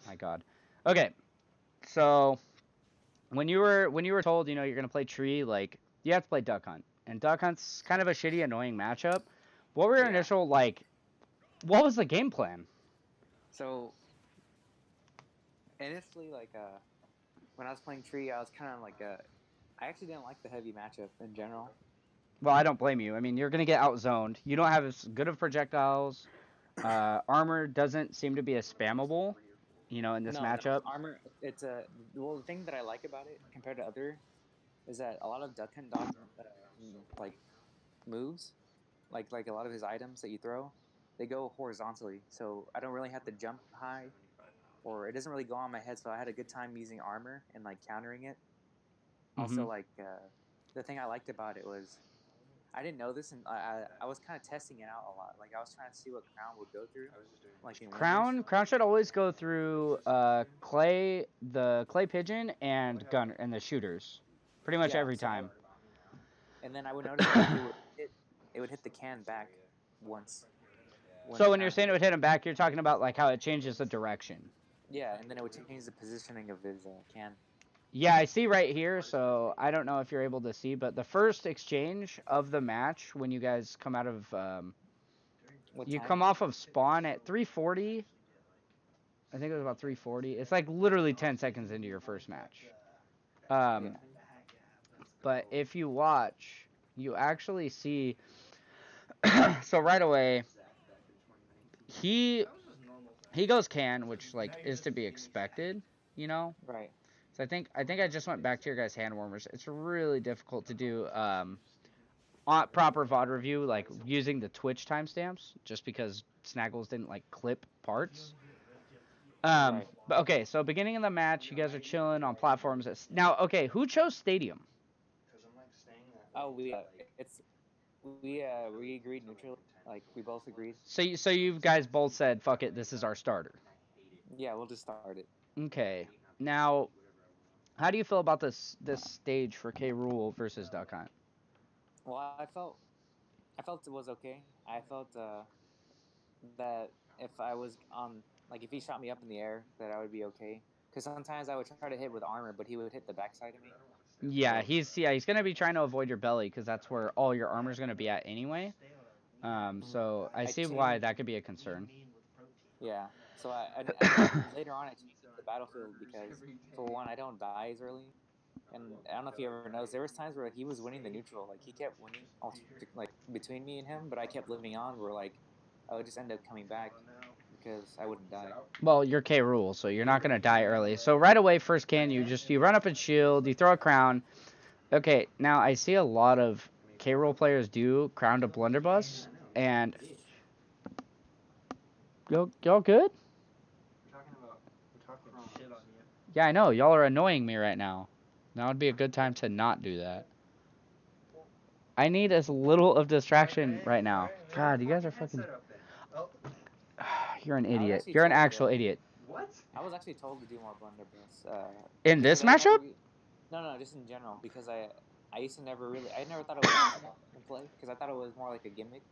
My God. Okay, so when you were told, you're gonna play tree, like you have to play duck hunt, and duck hunt's kind of a shitty, annoying matchup. What were your Yeah. initial like? What was the game plan? So initially, like when I was playing tree, I was kind of like I actually didn't like the heavy matchup in general. Well, I don't blame you. I mean, you're gonna get outzoned. You don't have as good of projectiles. Armor doesn't seem to be as spammable, in this No, matchup. armor. It's a well. The thing that I like about it compared to other is that a lot of duck hunt dog like moves, like a lot of his items that you throw, they go horizontally. So I don't really have to jump high, or it doesn't really go on my head. So I had a good time using armor and like countering it. Mm-hmm. Also, like the thing I liked about it was I didn't know this, and I was kind of testing it out a lot. Like I was trying to see what crown would go through, like in winners. Crown should always go through the clay pigeon and gun and the shooters, pretty much Yeah. every So time. and then I would notice that it would hit the can back once when So the when you're crown saying hit it it. would hit him back, you're talking about like how it changes the direction. Yeah, and then it would change the positioning of his can. Yeah, I see right here. So I don't know if you're able to see, but the first exchange of the match when you guys come out of What you time? come off of spawn at 340. I think it was about 340. It's like literally 10 seconds into your first match. Yeah. But if you watch, you actually see. So right away, he he goes can, which like is to be expected, Right. So I think I just went back to your guys' hand warmers. It's really difficult to do on proper VOD review, like using the Twitch timestamps, just because Snaggles didn't like clip parts. Right. But okay, so beginning of the match, you guys are chilling on platforms. Now, okay, who chose Stadium? Oh, it's we agreed neutrally. Like we both agreed. So you guys both said, "Fuck it, this is our starter." Yeah, we'll just start it. Okay. Now, how do you feel about this stage for K. Rool versus Duck Hunt? Well, I felt it was okay. I felt that if I was on like if he shot me up in the air, that I would be okay. Because sometimes I would try to hit with armor, but he would hit the backside of me. Yeah, So he's gonna be trying to avoid your belly because that's where all your armor's gonna be at anyway. So I I see changed. why that could be a concern. Yeah. So I later on I changed the battlefield because for one I don't die as early, and I don't know if you ever noticed there was times where he was winning the neutral, like he kept winning, like between me and him, but I kept living on. Where like I would just end up coming back because I wouldn't die. Well, you're K. Rool, so you're not gonna die early. So right away, first can you run up and shield, you throw a crown. Okay, now I see a lot of K. Rool players do crown to blunderbuss, and y'all good? Yeah, I know. Y'all are annoying me right now. Now would be a good time to not do that. I need as little of distraction right now. God, you guys are fucking. You're an idiot. You're an actual idiot. I was actually told to do more blunderbuss In because this I never. matchup? No, just in general because I used to I never thought it was optimal in play because I thought it was more like a gimmick.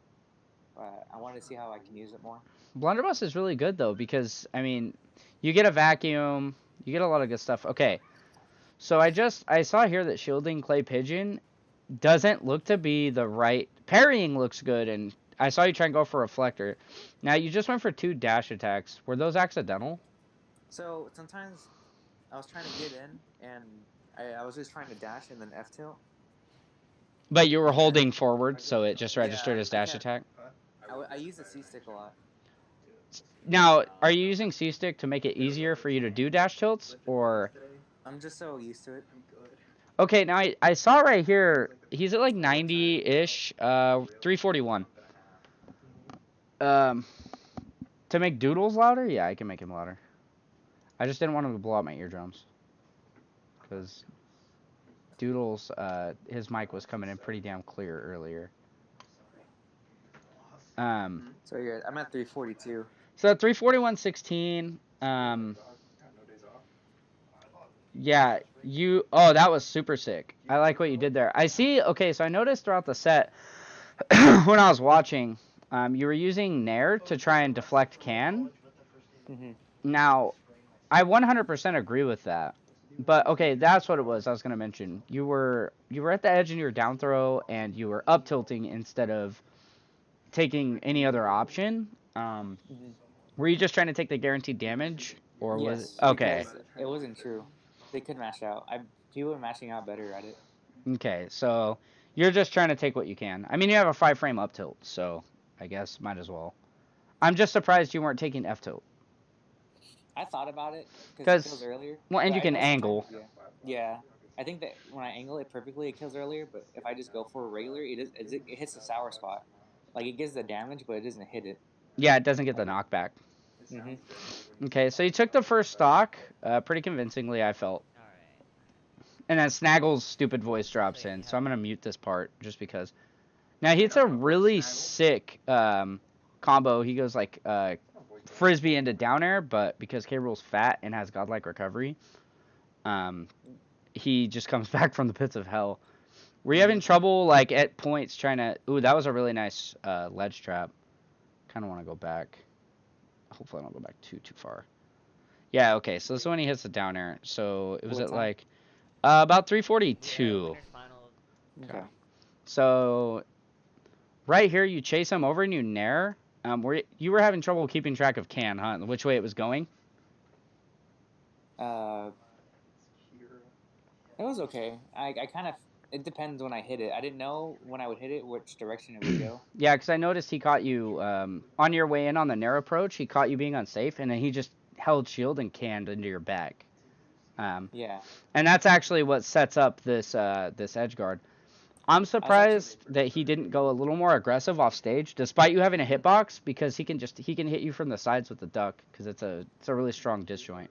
I wanted to see how I can use it more. Blunderbuss is really good though because I mean, you get a vacuum, you get a lot of good stuff. Okay, so I saw here that shielding clay pigeon doesn't look to be the right parrying looks good, and I saw you try and go for reflector. Now you just went for 2 dash attacks. Were those accidental? So sometimes I was trying to get in and I was just trying to dash and then F tilt. But you were And then holding forward, so it just registered yeah, as dash attack. I use the C stick a lot. Now, are you using C stick to make it easier for you to do dash tilts, or? I'm just so used to it. Okay, now I saw right here he's at like 90-ish, 341. Um, to make Doodles louder, yeah, I can make him louder. I just didn't want him to blow out my eardrums, because Doodles, his mic was coming in pretty damn clear earlier. So yeah, I'm at 342. So 341.16. Yeah, oh, that was super sick. I like what you did there. I see. Okay, so I noticed throughout the set when I was watching, you were using Nair to try and deflect can. Mm-hmm. Now, I 100% agree with that. But okay, that's what it was. I was gonna mention you were at the edge in your down throw, and you were up tilting instead of taking any other option. Mm-hmm. Were you just trying to take the guaranteed damage, or was it Yes, okay? because it wasn't true. They could mash out. People were mashing out better at it. Okay, so you're just trying to take what you can. I mean, you have a 5 frame up tilt, so I guess might as well. I'm just surprised you weren't taking F tilt, I thought about it because it kills because earlier, well, and but you I can know sometimes, angle. yeah. I think that when I angle it perfectly, it kills earlier. But if I just go for a regular, it hits the sour spot. Like it gives the damage, but it doesn't hit it. Yeah, it doesn't get the knockback. Mm-hmm. Okay, so you took the first stock, pretty convincingly, I felt. And then Snaggle's stupid voice drops in, so I'm gonna mute this part just because. Now he hits a really sick combo. He goes like frisbee into down air, but because K. Rool's fat and has godlike recovery, um, he just comes back from the pits of hell. Were you having trouble like at points trying to? Ooh, that was a really nice ledge trap. Kind of want to go back. Hopefully, I don't go back too far. Yeah. Okay. So this is when he hits the down air. So it was What at time? like about 342. Okay. Okay. So right here, you chase him over and you nair. Where you were having trouble keeping track of can, huh? Which way it was going? Uh, it was okay. I kind of. It depends when I hit it. I didn't know when I would hit it which direction it would go. Yeah, because I noticed he caught you on your way in on the nair approach. He caught you being unsafe, and then he just held shield and canned into your back. Um, Yeah, and that's actually what sets up this edge guard. I'm I was actually. surprised that he didn't go a little more aggressive off stage, despite you having a hitbox, because he can hit you from the sides with the duck, because it's a really strong disjoint.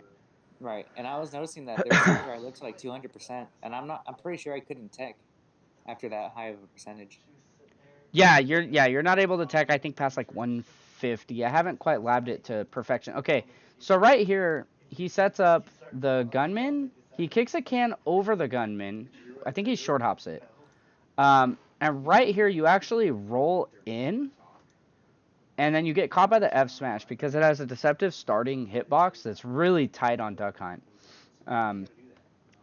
Right, and I was noticing that there was times where I lived to like 200%, and I'm pretty sure I couldn't tech after that high of a percentage. Yeah, you're not able to tech. I think past like 150. I haven't quite labbed it to perfection. Okay, so right here he sets up the gunman. He kicks a can over the gunman. I think he short hops it. And right here you actually roll in, and then you get caught by the F smash because it has a deceptive starting hitbox that's really tight on Duck Hunt. Um,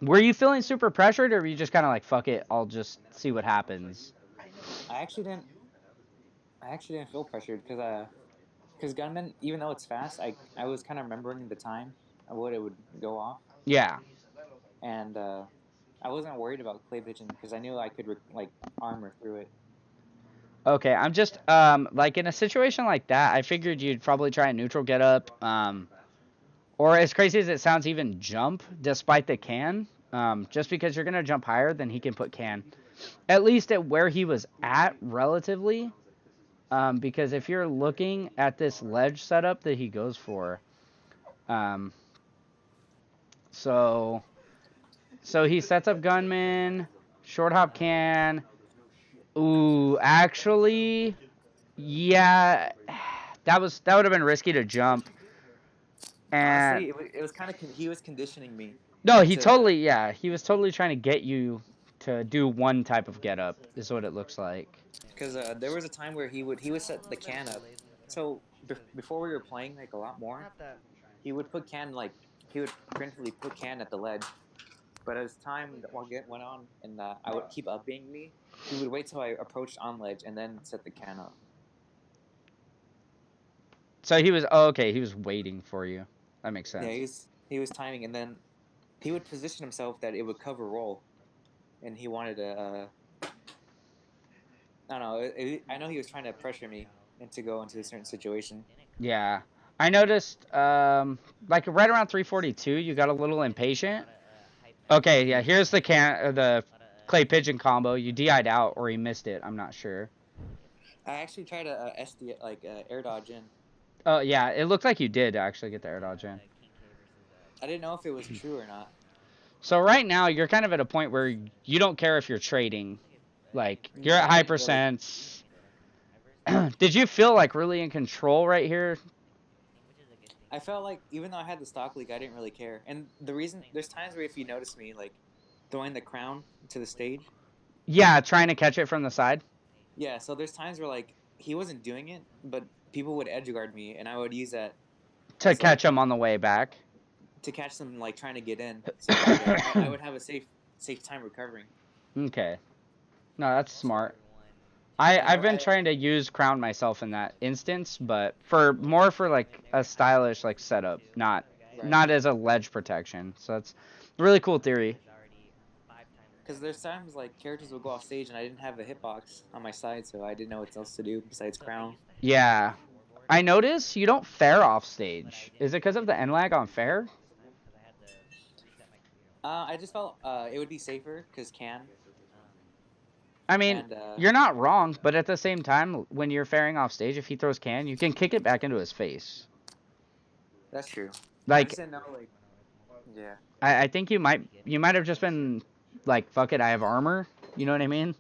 were you feeling super pressured, or were you just kind of like, fuck it, I'll just see what happens? I actually didn't. I actually didn't feel pressured because gunman, even though it's fast, I was kind of remembering the time of what it would go off, Yeah. and I wasn't worried about clay pigeon because I knew I could like armor through it. Okay, I'm just like in a situation like that, I figured you'd probably try a neutral get up, or as crazy as it sounds, even jump despite the can, just because you're gonna jump higher than he can put can, at least at where he was at relatively, because if you're looking at this ledge setup that he goes for, um, so so he sets up gunman, short hop can. Ooh, actually, yeah, that would have been risky to jump. And Honestly, it was kind of he was conditioning me no, to he was totally trying to get you to do one type of get up, is what it looks like. because there was a time where he would set the can up. So before we were playing like a lot more, he would put can like he would preemptively put can at the ledge. But as time went on and I would keep up being me, he would wait till I approached on ledge and then set the can up. So he was okay, he was waiting for you. That makes Yeah, sense. he was timing, and then he would position himself that it would cover roll, and he wanted to. I don't know. I know he was trying to pressure me into go into a certain situation. Yeah. I noticed like right around 342 you got a little impatient. Okay, yeah, here's the clay pigeon combo. You DI'd out or he missed it, I'm not sure. I actually tried to SD like air dodge in. Oh, yeah, it looked like you did actually get the air dodge in. I didn't know if it was true or not. So right now you're kind of at a point where you don't care if you're trading. Like you're at I high didn't really. percents. Did you feel like really in control right here? I felt like even though I had the stock leak, I didn't really care. And the reason there's times where if you notice me like throwing the crown to the stage, Yeah, trying to catch it from the side. yeah. So there's times where like he wasn't doing it, but people would edge guard me, and I would use that To catch them on the way back. To catch them like trying to get in, so like, I would have a safe time recovering. Okay. No, that's smart. I've been trying to use crown myself in that instance, but for like a stylish like setup, not as a ledge protection. So that's a really cool theory. Because there's times like characters will go off stage and I didn't have a hitbox on my side, so I didn't know what else to do besides crown. Yeah. I notice you don't fair off stage. Is it because of the end lag on fair? I just felt it would be safer because can. I mean, And, you're not wrong, but at the same time, when you're fairing off stage, if he throws can, you can kick it back into his face. That's true. Like, I just didn't know, like, yeah. I think you might have just been like, fuck it, I have armor. You know what I mean?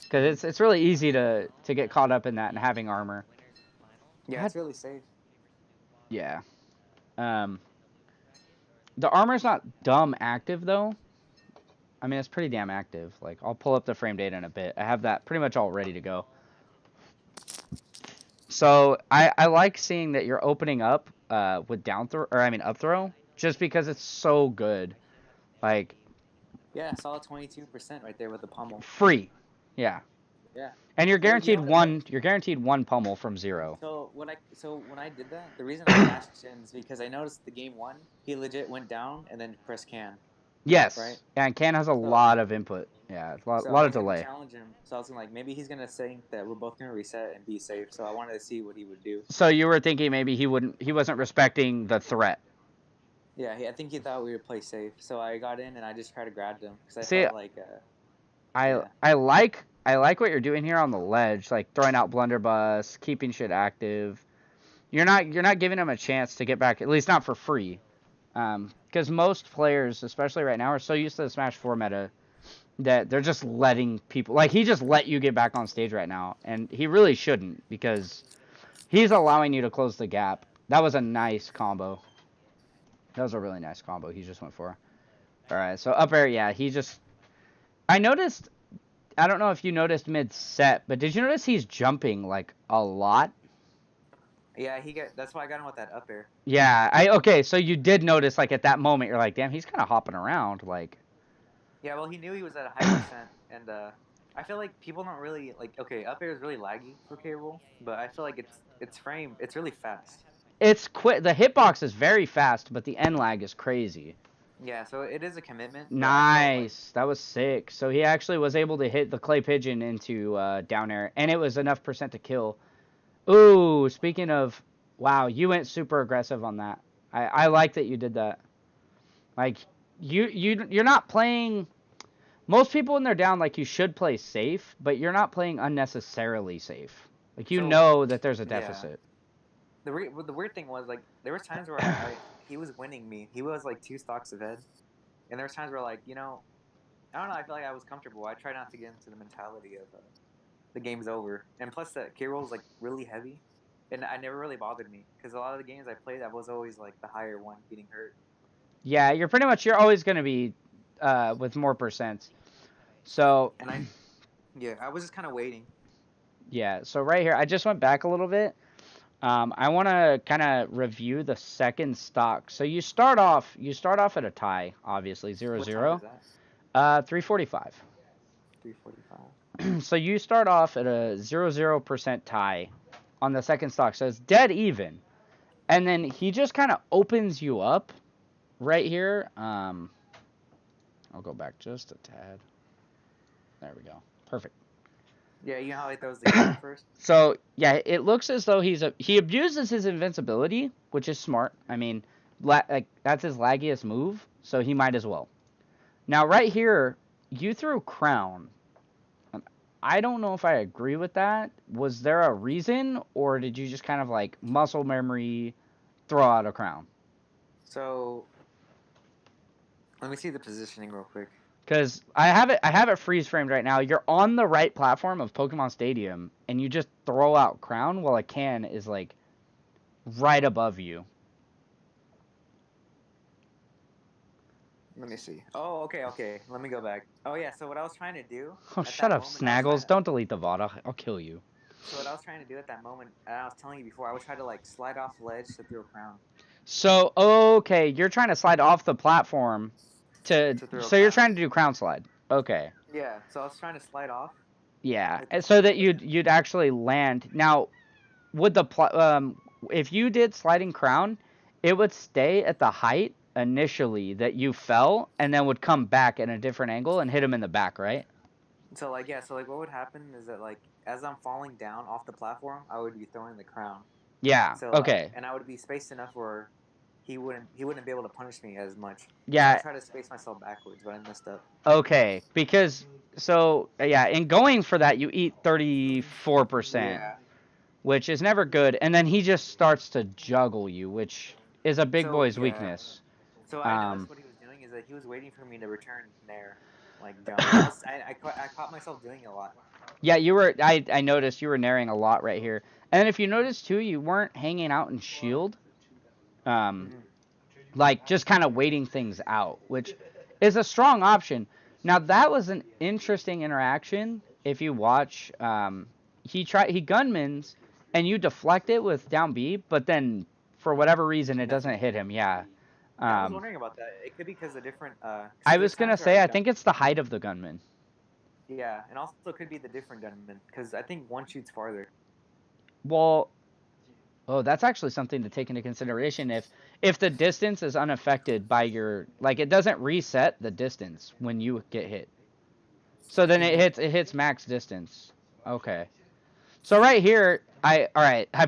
Because it's really easy to get caught up in that and having armor. Yeah, it's really safe. Yeah. The armor's not dumb active though. I mean, it's pretty damn active. Like, I'll pull up the frame data in a bit. I have that pretty much all ready to go. So I like seeing that you're opening up with down throw, or I mean up throw, just because it's so good. Like, yeah, I saw 22% right there with the pummel. Free. Yeah. Yeah. And you're guaranteed you're guaranteed one pummel from 0. So when I did that, the reason I dashed in is because I noticed the game 1, he legit went down and then pressed can. Yes. Right? And can has a lot of input. Yeah, a lot of delay. Challenge him. So I was like, maybe he's gonna think that we're both gonna reset and be safe. So I wanted to see what he would do. So you were thinking maybe he wasn't respecting the threat. Yeah, I think he thought we would play safe. So I got in and I just tried to grab him because I felt like. I like what you're doing here on the ledge, like throwing out blunderbuss, keeping shit active. You're not giving him a chance to get back, at least not for free. Because most players, especially right now, are so used to the Smash 4 meta that they're just letting people... Like, he just let you get back on stage right now, and he really shouldn't, because he's allowing you to close the gap. That was a nice combo. That was a really nice combo he just went for. Alright, so up air, yeah, he just... I noticed... I don't know if you noticed mid-set, but did you notice he's jumping, like, a lot? Yeah, that's why I got him with that up air. Yeah, okay, so you did notice, like, at that moment, you're like, damn, he's kind of hopping around, like... Yeah, well, he knew he was at a high percent, and I feel like people don't really, like, okay, up air is really laggy for K-Rool, but I feel like it's really fast. It's quick. The hitbox is very fast, but the end lag is crazy. Yeah, so it is a commitment. Nice. That was sick. So he actually was able to hit the clay pigeon into down air, and it was enough percent to kill. Ooh, speaking of... Wow, you went super aggressive on that. I like that you did that. Like, you're not playing... Most people when they're down, like, you should play safe, but you're not playing unnecessarily safe. Like, you know that there's a deficit. Yeah. The weird thing was, like, there was times where he was winning me. He was, like, 2 stocks ahead. And there was times where, like, you know, I don't know, I feel like I was comfortable. I tried not to get into the mentality of the game's over. And plus, that K-Rool was, like, really heavy. And I never really bothered me. Because a lot of the games I played, I was always, like, the higher one getting hurt. Yeah, you're always going to be with more percent. So... And I was just kind of waiting. Yeah, so right here, I just went back a little bit. I want to kind of review the second stock. So you start off at a tie, obviously, 0-0. What time is that? 3:45. 3:45. So you start off at a 0% tie on the second stock. So it's dead even. And then he just kind of opens you up right here. I'll go back just a tad. There we go. Perfect. Yeah, you know how he throws the game first? So, yeah, it looks as though he abuses his invincibility, which is smart. I mean, like that's his laggiest move, so he might as well. Now, right here, you threw crown. I don't know if I agree with that. Was there a reason, or did you just kind of, like, muscle memory throw out a crown? So, let me see the positioning real quick. Because I have it freeze framed right now. You're on the right platform of Pokemon Stadium, and you just throw out crown while a can is, like, right above you. Let me see. Oh, okay. Let me go back. Oh, yeah, so what I was trying to do... Oh, shut up, Snaggles. Don't delete the VOD. I'll kill you. So what I was trying to do at that moment, and I was telling you before, I would try to like slide off ledge to throw a crown. So, okay, you're trying to slide off the platform To throw a so you're crown. trying to do crown slide. Okay. Yeah. So I was trying to slide off. Yeah. Like, And so that you'd actually land. Now, would if you did sliding crown, it would stay at the height initially that you fell and then would come back at a different angle and hit him in the back, right? so like yeah. So like what would happen is that like as I'm falling down off the platform, I would be throwing the crown. Yeah. So like, Okay. and I would be spaced enough where he wouldn't be able to punish me as much. So I Yeah. tried to space myself backwards, but I messed up. Okay. Because so yeah, in going for that you eat 34%, Yeah. which is never good, and then he just starts to juggle you, which is a big So boy's yeah. weakness. So I Um noticed what he was doing is that he was waiting for me to return nair, like jump. And I caught myself doing it a lot. Yeah, I noticed you were narrowing a lot right here. And if you notice too, you weren't hanging out in shield. Um Mm-hmm. like just kind of waiting things out, which is a strong option. Now that was an interesting interaction. If you watch, he gunmans, and you deflect it with down B, but then for whatever reason it doesn't Nothing. hit him. Yeah. Yeah, I was Um, wondering about that. It could be because the different. I Because was there's gonna times where say I I gun. think it's the height of the gunman. Yeah, and also it could be the different gunman because I think one shoots farther. Well, oh, that's actually something to take into consideration. If the distance is unaffected by your like, it doesn't reset the distance when you get hit. So then Mm-hmm. it hits max distance. Okay. So right here, I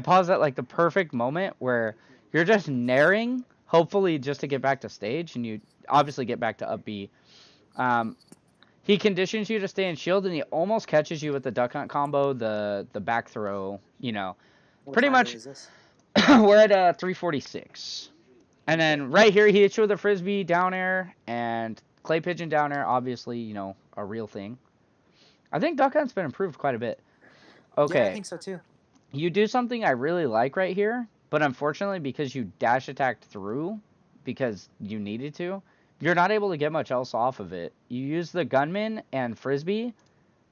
pause at like the perfect moment where you're just naring, hopefully just to get back to stage, and you obviously get back to up B. Um, he conditions you to stay in shield, and he almost catches you with the duck hunt combo, the back throw. What Pretty time much. is this? We're at 346, and Okay. then right here he hits you with a frisbee down air and clay pigeon down air. Obviously, a real thing. I think duck hunt's been improved quite a bit. Yeah, I Okay, think so too. you do something I really like right here, but unfortunately, because you dash attacked through, because you needed to, you're not able to get much else off of it. You use the gunman and frisbee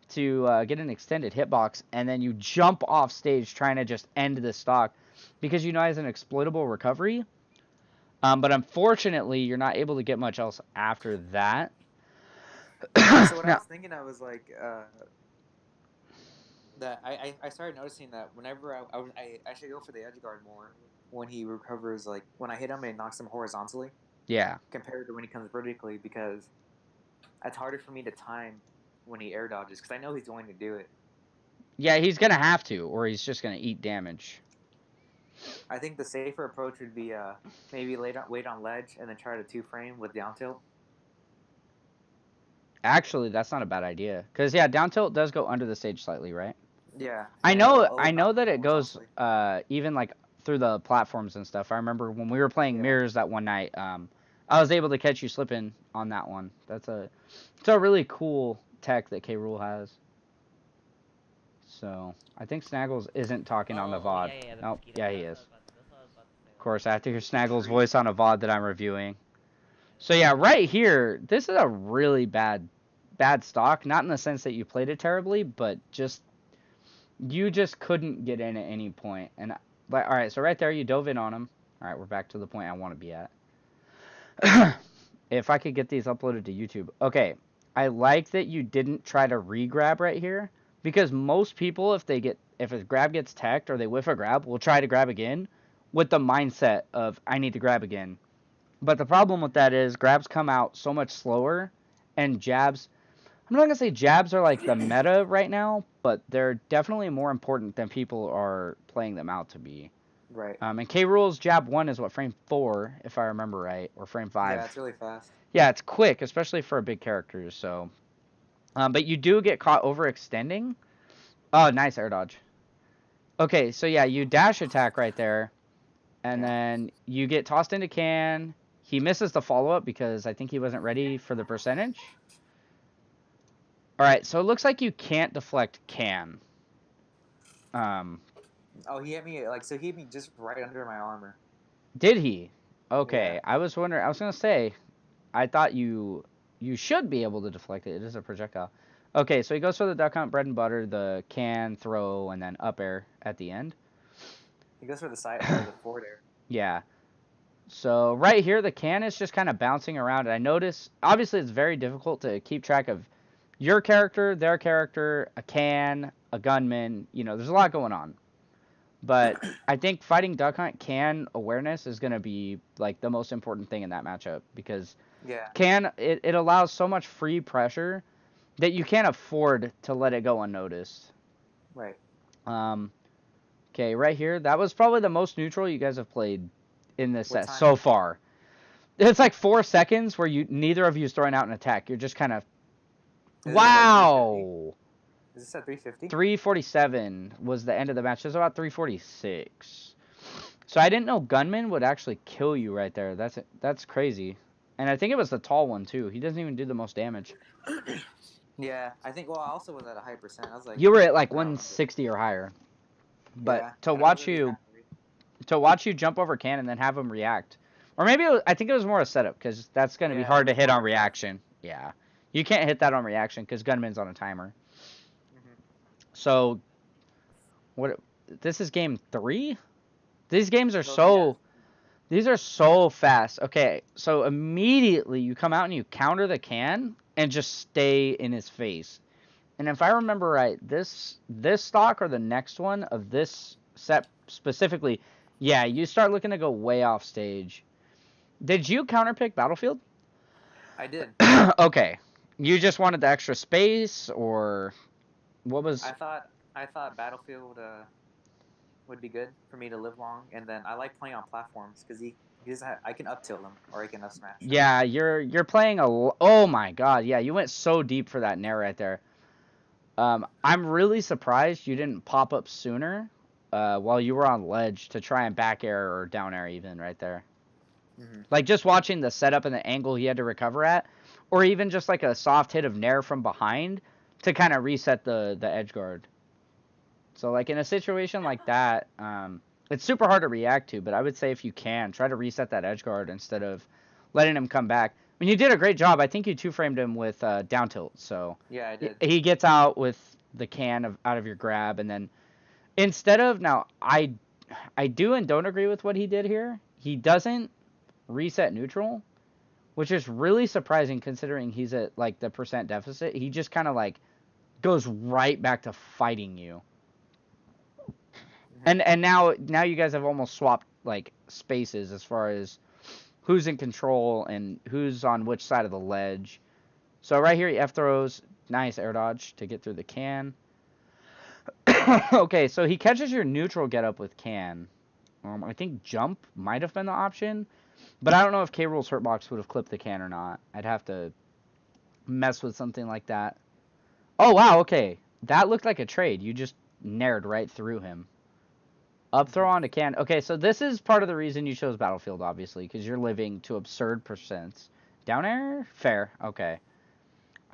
to get an extended hitbox, and then you jump off stage trying to just end the stock because you know it's an exploitable recovery. But unfortunately, you're not able to get much else after that. Yeah. So what I Now, was thinking of was like that I started noticing that whenever I should go for the edge guard more when he recovers, like when I hit him and it knocks him horizontally yeah, compared to when he comes vertically, because it's harder for me to time when he air dodges because I know he's going to do it. yeah, he's gonna have to, or he's just gonna eat damage. I think the safer approach would be maybe wait on ledge and then try to two frame with down tilt. Actually, that's not a bad idea, cause yeah, down tilt does go under the stage slightly, right? Yeah, I and know, it'll I know knock him that it goes horizontally. even like through the platforms and stuff. I remember when we were playing Yeah, mirrors that one night. I was able to catch you slipping on that one. It's a really cool tech that K. Rool has. So I think Snaggles isn't talking on the Oh, VOD. yeah, yeah, yeah, the Nope, mosquito. yeah, Yeah, he is. that's what I was about to say. Of course, I have to hear the Snaggles' tree. voice on a VOD that I'm reviewing. So yeah, right here, this is a really bad stock. Not in the sense that you played it terribly, but just you just couldn't get in at any point. And but all right, so right there, you dove in on him. All right, we're back to the point I want to be at. If I could get these uploaded to YouTube. Okay, I like that you didn't try to re-grab right here because most people, if a grab gets teched or they whiff a grab, will try to grab again with the mindset of I need to grab again. But the problem with that is grabs come out so much slower, and jabs. I'm not gonna say jabs are like the meta right now, but they're definitely more important than people are playing them out to be. Right. And K Rool's jab one is what, frame 4, if I remember right, or frame Yeah, 5. it's really fast. Yeah, it's quick, especially for a big character. So, but you do get caught overextending. Oh, nice air dodge. Okay, so yeah, you dash attack right there, and Yeah. then you get tossed into can. He misses the follow up because I think he wasn't ready for the percentage. All right, so it looks like you can't deflect can. Um, Oh, he hit me like so. He hit me just right under my armor. did he? Yeah. Okay, I was wondering. I was gonna say, I thought you should be able to deflect it. It is a projectile. Okay, so he goes for the duck hunt, bread and butter, the can, throw, and then up air at the end. He goes for the side or the forward air. Yeah. So right here, the can is just kind of bouncing around. And I notice, obviously, it's very difficult to keep track of your character, their character, a can, a gunman. You know, there's a lot going on. But I think fighting duck hunt can awareness is going to be like the most important thing in that matchup because Yeah. it allows so much free pressure that you can't afford to let it go unnoticed. Right. Um, okay, right here, that was probably the most neutral you guys have played in this What set time? so far. It's like 4 seconds where neither of you is throwing out an attack. You're just kind of Is this at like 350? wow. Is this at 350? 347 was the end of the match. It was about 346. So I didn't know gunman would actually kill you right there. That's crazy. And I think it was the tall one too. He doesn't even do the most damage. Yeah, I think. Well, I also was at a high percent. I was like, You were at like I don't remember. 160 or higher. But Yeah, to I don't watch remember the you accuracy. jump over can and then have him react, or maybe I think it was more a setup because that's going to be Yeah, it hard to was hit more on of a trap. reaction. Yeah, you can't hit that on reaction because gunman's on a timer. Hmm. So what? This is game 3. These games are So yeah, so. These are so fast. Okay, so immediately you come out and you counter the can and just stay in his face. And if I remember right, this stock or the next one of this set specifically, yeah, you start looking to go way off stage. Did you counterpick Battlefield? I did. Okay. You just wanted the extra space or what I was thought I thought Battlefield would be good for me to live long, and then I like playing on platforms because he doesn't have, I can up tilt him or I can up smash him. yeah, you're playing oh my god, yeah, you went so deep for that nair right there. I'm really surprised you didn't pop up sooner while you were on ledge to try and back air or down air even right there. Hmm. Like just watching the setup and the angle he had to recover at, or even just like a soft hit of nair from behind to kind of reset the edge guard. So like in a situation like that, it's super hard to react to. But I would say if you can, try to reset that edge guard instead of letting him come back. I mean, you did a great job. I think you two framed him with down tilt. So Yeah, I did. he gets out with the can out of your grab, and then instead of now, I do and don't agree with what he did here. He doesn't reset neutral, which is really surprising considering he's at like the percent deficit. He just kind of like goes right back to fighting you. Hmm. And now you guys have almost swapped like spaces as far as who's in control and who's on which side of the ledge. So right here, F throws nice air dodge to get through the can. Okay, so he catches your neutral get up with can. I think jump might have been the option, but I don't know if K. Rool's hurtbox would have clipped the can or not. I'd have to mess with something like that. Oh wow, okay, that looked like a trade. You just nared right through him. Up Hmm. throw onto can. Okay, so this is part of the reason you chose Battlefield, obviously, because you're living to absurd percents. Down air? Fair. Okay.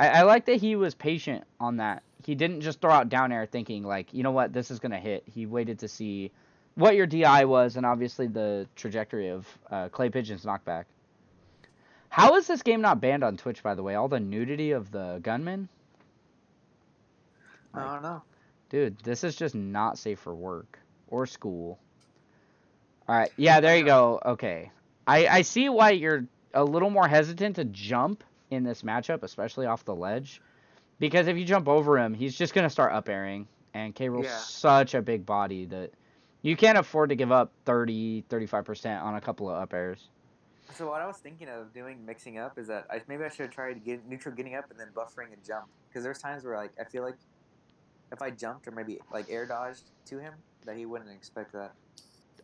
I like that he was patient on that. He didn't just throw out down air thinking, like, you know what, this is going to hit. He waited to see what your DI was and obviously the trajectory of Clay Pigeon's knockback. How is this game not banned on Twitch, by the way? All the nudity of the gunman? I Like, don't know. dude, this is just not safe for work or school. All right. Yeah, I there you know. go. Okay. I see why you're a little more hesitant to jump in this matchup, especially off the ledge. Because if you jump over him, he's just going to start up airing. And K. Rool's Yeah. such a big body that you can't afford to give up 35% on a couple of up airs. So what I was thinking of doing, mixing up, is that maybe I should have tried get neutral getting up and then buffering a jump. Because there's times where like I feel like if I jumped or maybe like air dodged to him, that he wouldn't expect that.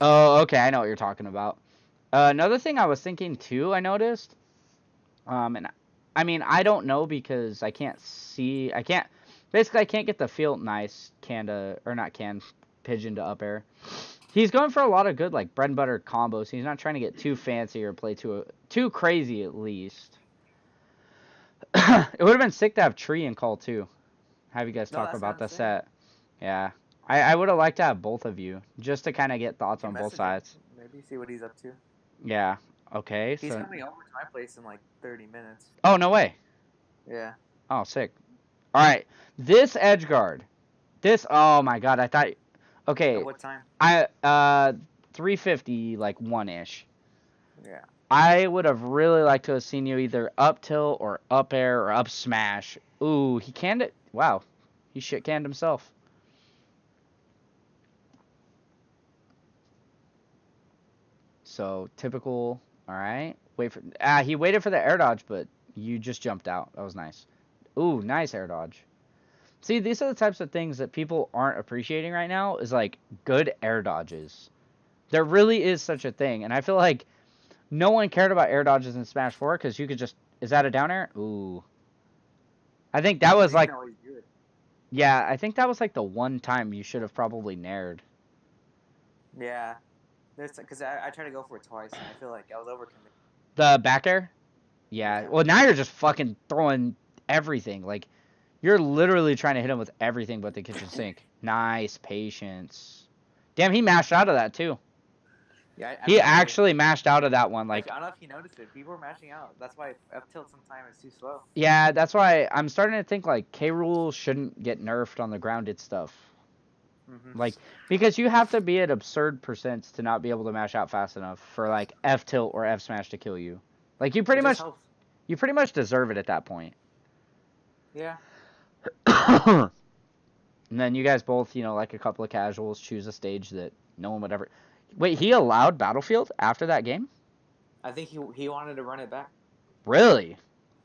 Oh, okay. I know what you're talking about. Another thing I was thinking too, I noticed, and I mean, I don't know because I can't see, basically, I can't get the feel nice can to, or not can, pigeon to up air. He's going for a lot of good, like, bread and butter combos. He's not trying to get too fancy or play too crazy, at least. It would have been sick to have Tree and Call, too. Have you guys No, talk that's what about I'm the saying. set. Yeah. I would have liked to have both of you, just to kind of get You thoughts can on both message him, sides. maybe see what he's up to. Yeah. Okay, He's so... coming over to my place in like 30 minutes. Oh, no way. Yeah. Oh, sick. All right, this edge guard. This. Oh my god, I thought. At Okay, what time? 350 like one ish. Yeah. I would have really liked to have seen you either up tilt or up air or up smash. Ooh, he canned it. Wow, he shit canned himself. So typical. All right. Wait for. He waited for the air dodge, but you just jumped out. That was nice. Ooh, nice air dodge. See, these are the types of things that people aren't appreciating right now. Is like good air dodges. There really is such a thing, and I feel like no one cared about air dodges in Smash 4 because you could just. Is that a down air? Ooh. I think that was You can like. always do it. Yeah, I think that was like the one time you should have probably nared. Yeah. Because I tried to go for it twice, and I feel like I was overcommitted. The back air? Yeah. Yeah. Well, now you're just fucking throwing everything. Like, you're literally trying to hit him with everything but the kitchen sink. Nice patience. Damn, he mashed out of that too. Yeah, He actually mashed out of that one. Like, I don't know if you noticed it. People were mashing out. That's why up tilt sometimes is too slow. yeah, that's why I'm starting to think like K Rool shouldn't get nerfed on the grounded stuff. Mm-hmm. Like, because you have to be at absurd percents to not be able to mash out fast enough for like F tilt or F smash to kill you. Like, you pretty much deserve it at that point. Yeah. And then you guys both, like a couple of casuals, choose a stage that no one would ever. Wait, he allowed Battlefield after that game? I think he wanted to run it back. Really?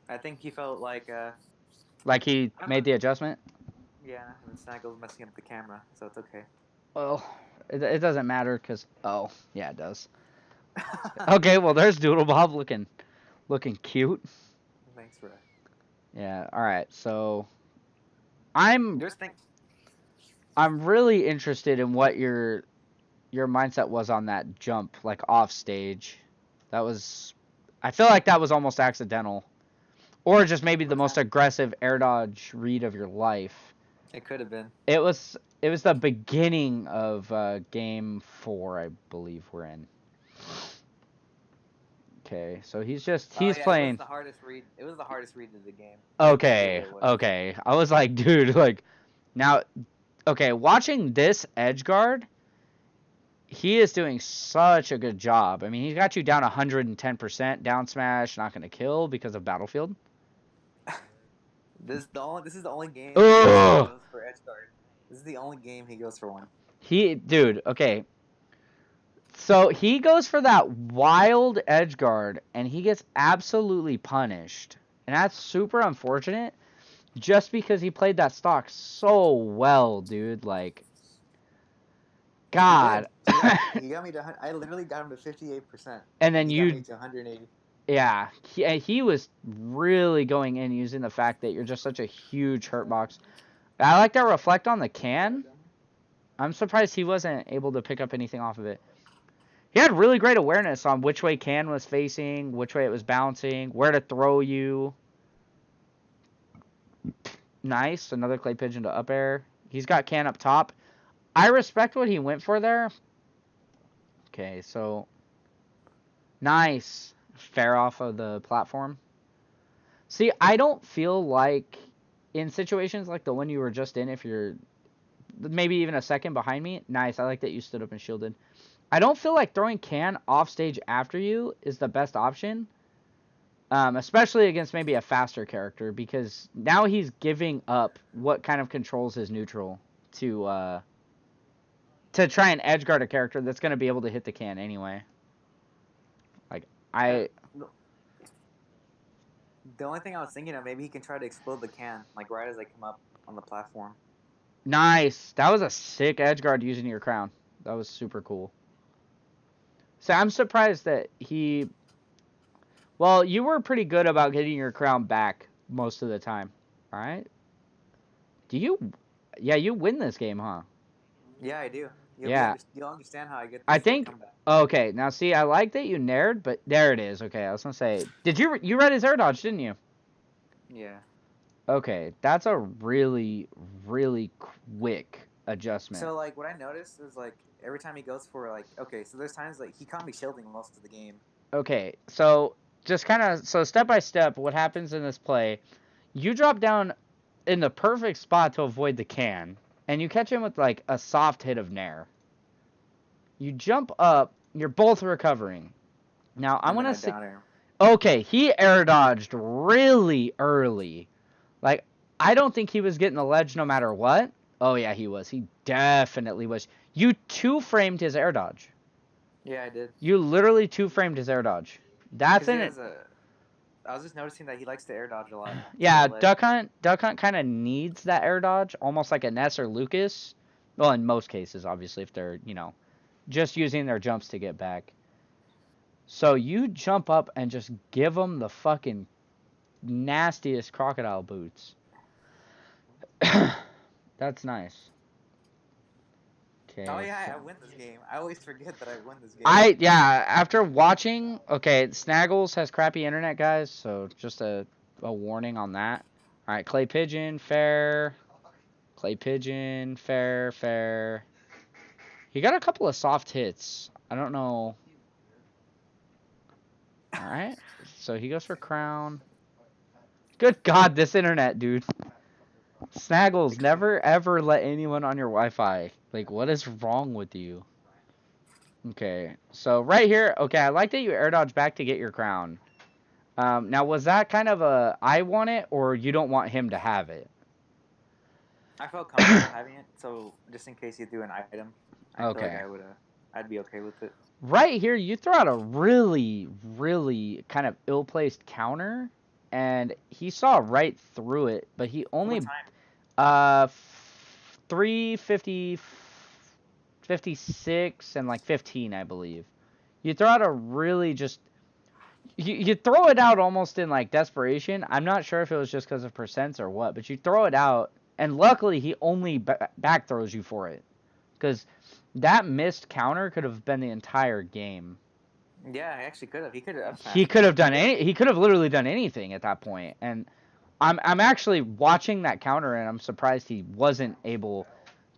I think he felt like Like he made the adjustment? yeah, and Snaggle's messing up the camera, so it's okay. Well, it doesn't matter because yeah, it does. Okay, well there's Doodlebob looking cute. Thanks for Yeah. All right. So I'm Just think. really interested in what your mindset was on that jump, like off stage. That was, I feel like that was almost accidental, or just maybe the most aggressive air dodge read of your life. It could have been. It was the beginning of game 4, I believe we're in. Okay, so he's playing. It was the hardest read. It was the hardest read of the game. Okay, okay. I was like, dude, like, now, okay, watching this edge guard, he is doing such a good job. I mean, he got you down 110%, down smash, not going to kill because of Battlefield. This is the only game he goes for edge guard. This is the only game he goes for one. Dude, okay. So he goes for that wild edge guard, and he gets absolutely punished. And that's super unfortunate, just because he played that stock so well, dude. Like, God. He got me to. I literally got him to 58%. And then he got me to 180. Yeah, he was really going in using the fact that you're just such a huge hurt box. I like that reflect on the can. I'm surprised he wasn't able to pick up anything off of it. He had really great awareness on which way can was facing, which way it was bouncing, where to throw you. Nice, another clay pigeon to up air. He's got can up top. I respect what he went for there. Okay, so nice. Fair off of the platform. See, I don't feel like in situations like the one you were just in, if you're maybe even a second behind me, nice. I like that you stood up and shielded. I don't feel like throwing can off stage after you is the best option, especially against maybe a faster character, because now he's giving up what kind of controls his neutral to try and edge guard a character that's going to be able to hit the can anyway. The only thing I was thinking of, maybe he can try to explode the can, like right as they come up on the platform. Nice. That was a sick edge guard using your crown. That was super cool. So I'm surprised that he... Well, you were pretty good about getting your crown back most of the time. All right? Yeah, you win this game, huh? Yeah, I do. You'll understand how I get this I think... comeback. Okay, now see, I like that you nared, but there it is. Okay, I was going to say... You read his air dodge, didn't you? Yeah. Okay, that's a really, really quick adjustment. So, like, what I noticed is, like, every time he goes for, like... Okay, so there's times, like, he caught me shielding most of the game. Okay, so just kind of... So, step by step, what happens in this play... You drop down... in the perfect spot to avoid the can, and you catch him with like a soft hit of Nair. You jump up, you're both recovering. Now I'm gonna see. Okay, he air dodged really early. Like, I don't think he was getting the ledge no matter what. Oh yeah, he was. He definitely was. You two-framed his air dodge. Yeah, I did. You literally two-framed his air dodge. That's in it. I was just noticing that he likes to air dodge a lot. Yeah, Duck Hunt kind of needs that air dodge, almost like a Ness or Lucas. Well, in most cases, obviously, if they're, just using their jumps to get back. So you jump up and just give them the fucking nastiest crocodile boots. That's nice. Okay. Oh yeah, I win this game. I always forget that I win this game. After watching, okay, Snaggles has crappy internet, guys, so just a warning on that. All right, Clay Pigeon, fair. Clay Pigeon, fair. He got a couple of soft hits. I don't know. All right, so he goes for crown. Good God, this internet, dude. Snaggles, never ever let anyone on your Wi-Fi. Like, what is wrong with you? Okay, so right here, okay, I like that you air dodge back to get your crown. Now, was that kind of a, I want it, or you don't want him to have it? I felt comfortable having it, so just in case you threw an item, I feel like I'd be okay with it. Right here, you throw out a really, really kind of ill-placed counter, and he saw right through it, but he only... What time? 350, 56, and like 15, I believe. You throw out a really just... You throw it out almost in like desperation. I'm not sure if it was just because of percents or what, but you throw it out, and luckily he only back throws you for it. Because that missed counter could have been the entire game. Yeah, he actually could have. He could have. He could have done any. He could have literally done anything at that point. And I'm actually watching that counter, and I'm surprised he wasn't able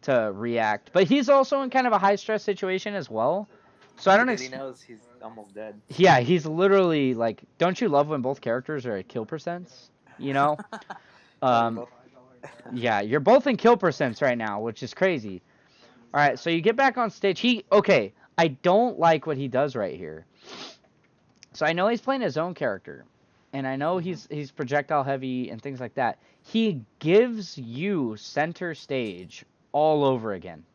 to react. But he's also in kind of a high stress situation as well. So I don't know. He knows he's almost dead. Yeah, he's literally like. Don't you love when both characters are at kill percents? You know. Yeah, you're both in kill percents right now, which is crazy. All right, so you get back on stage. Okay, I don't like what he does right here. So I know he's playing his own character, and I know he's projectile heavy and things like that. He gives you center stage all over again.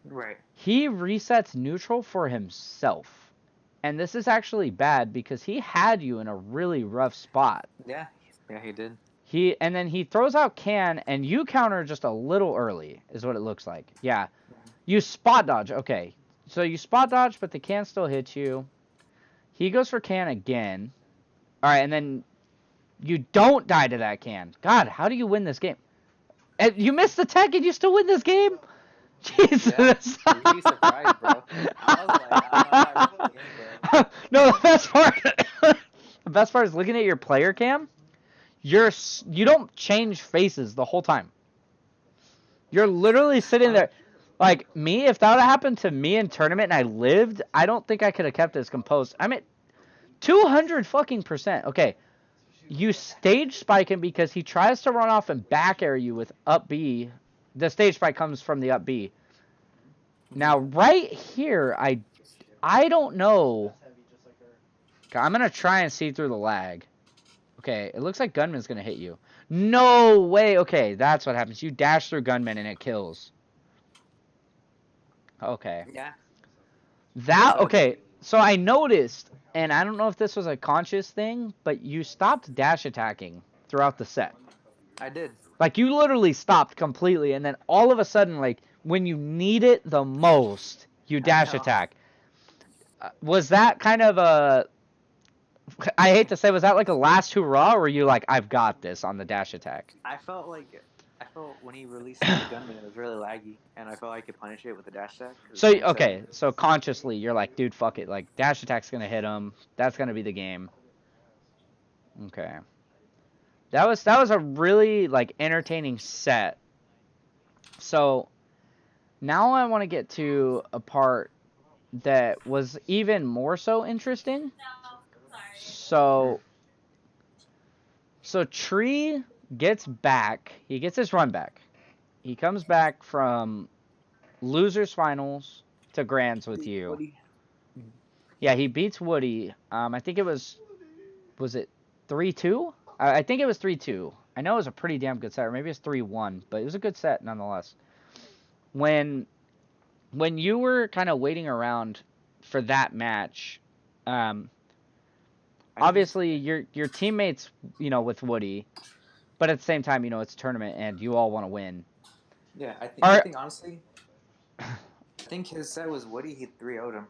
Right. He resets neutral for himself. And this is bad because he had you in a really rough spot. Yeah, he did. And then he throws out can, and you counter just a little early, is what it looks like. Yeah. You spot dodge. Okay. So you spot dodge, but the can still hits you. He goes for can again. All right, and then you don't die to that can. God, how do you win this game? And you missed the tech, and you still win this game? Jesus. Yeah, you'd be surprised, bro. I was like, I don't know, bro. No, the best part is looking at your player cam. You don't change faces the whole time. You're literally sitting there. Like, me, if that would have happened to me in tournament and I lived, I don't think I could have kept as composed. I'm at 200 fucking %. Okay, you stage spike him because he tries to run off and back air you with up B. The stage spike comes from the up B. Now, right here, I don't know. Okay, I'm going to try and see through the lag. Okay, it looks like Gunman's going to hit you. No way. Okay, that's what happens. You dash through Gunman and it kills. Okay. Yeah. Okay, so I noticed, and I don't know if this was a conscious thing, but you stopped dash attacking throughout the set. I did. Like, you literally stopped completely, and then all of a sudden, like, when you need it the most, you dash attack. Was that kind of a... I hate to say, was that like a last hurrah, or were you like, I've got this on the dash attack? I felt when he released the gunman, it was really laggy, and I felt I could punish it with the dash attack. So, okay, so consciously, you're like, dude, fuck it. Like, dash attack's going to hit him. That's going to be the game. Okay. That was a really, like, entertaining set. So, now I want to get to a part that was even more so interesting. So Tree gets back. He gets his run back. He comes back from losers finals to grands with you. Woody. Yeah, he beats Woody. I think it was it 3-2? I think it was 3-2. I know it was a pretty damn good set, or maybe it's 3-1, but it was a good set nonetheless. When you were kind of waiting around for that match, obviously your teammates, with Woody, but at the same time, it's a tournament and you all want to win. Yeah, I think honestly, I think his set was Woody. He 3-0'd him.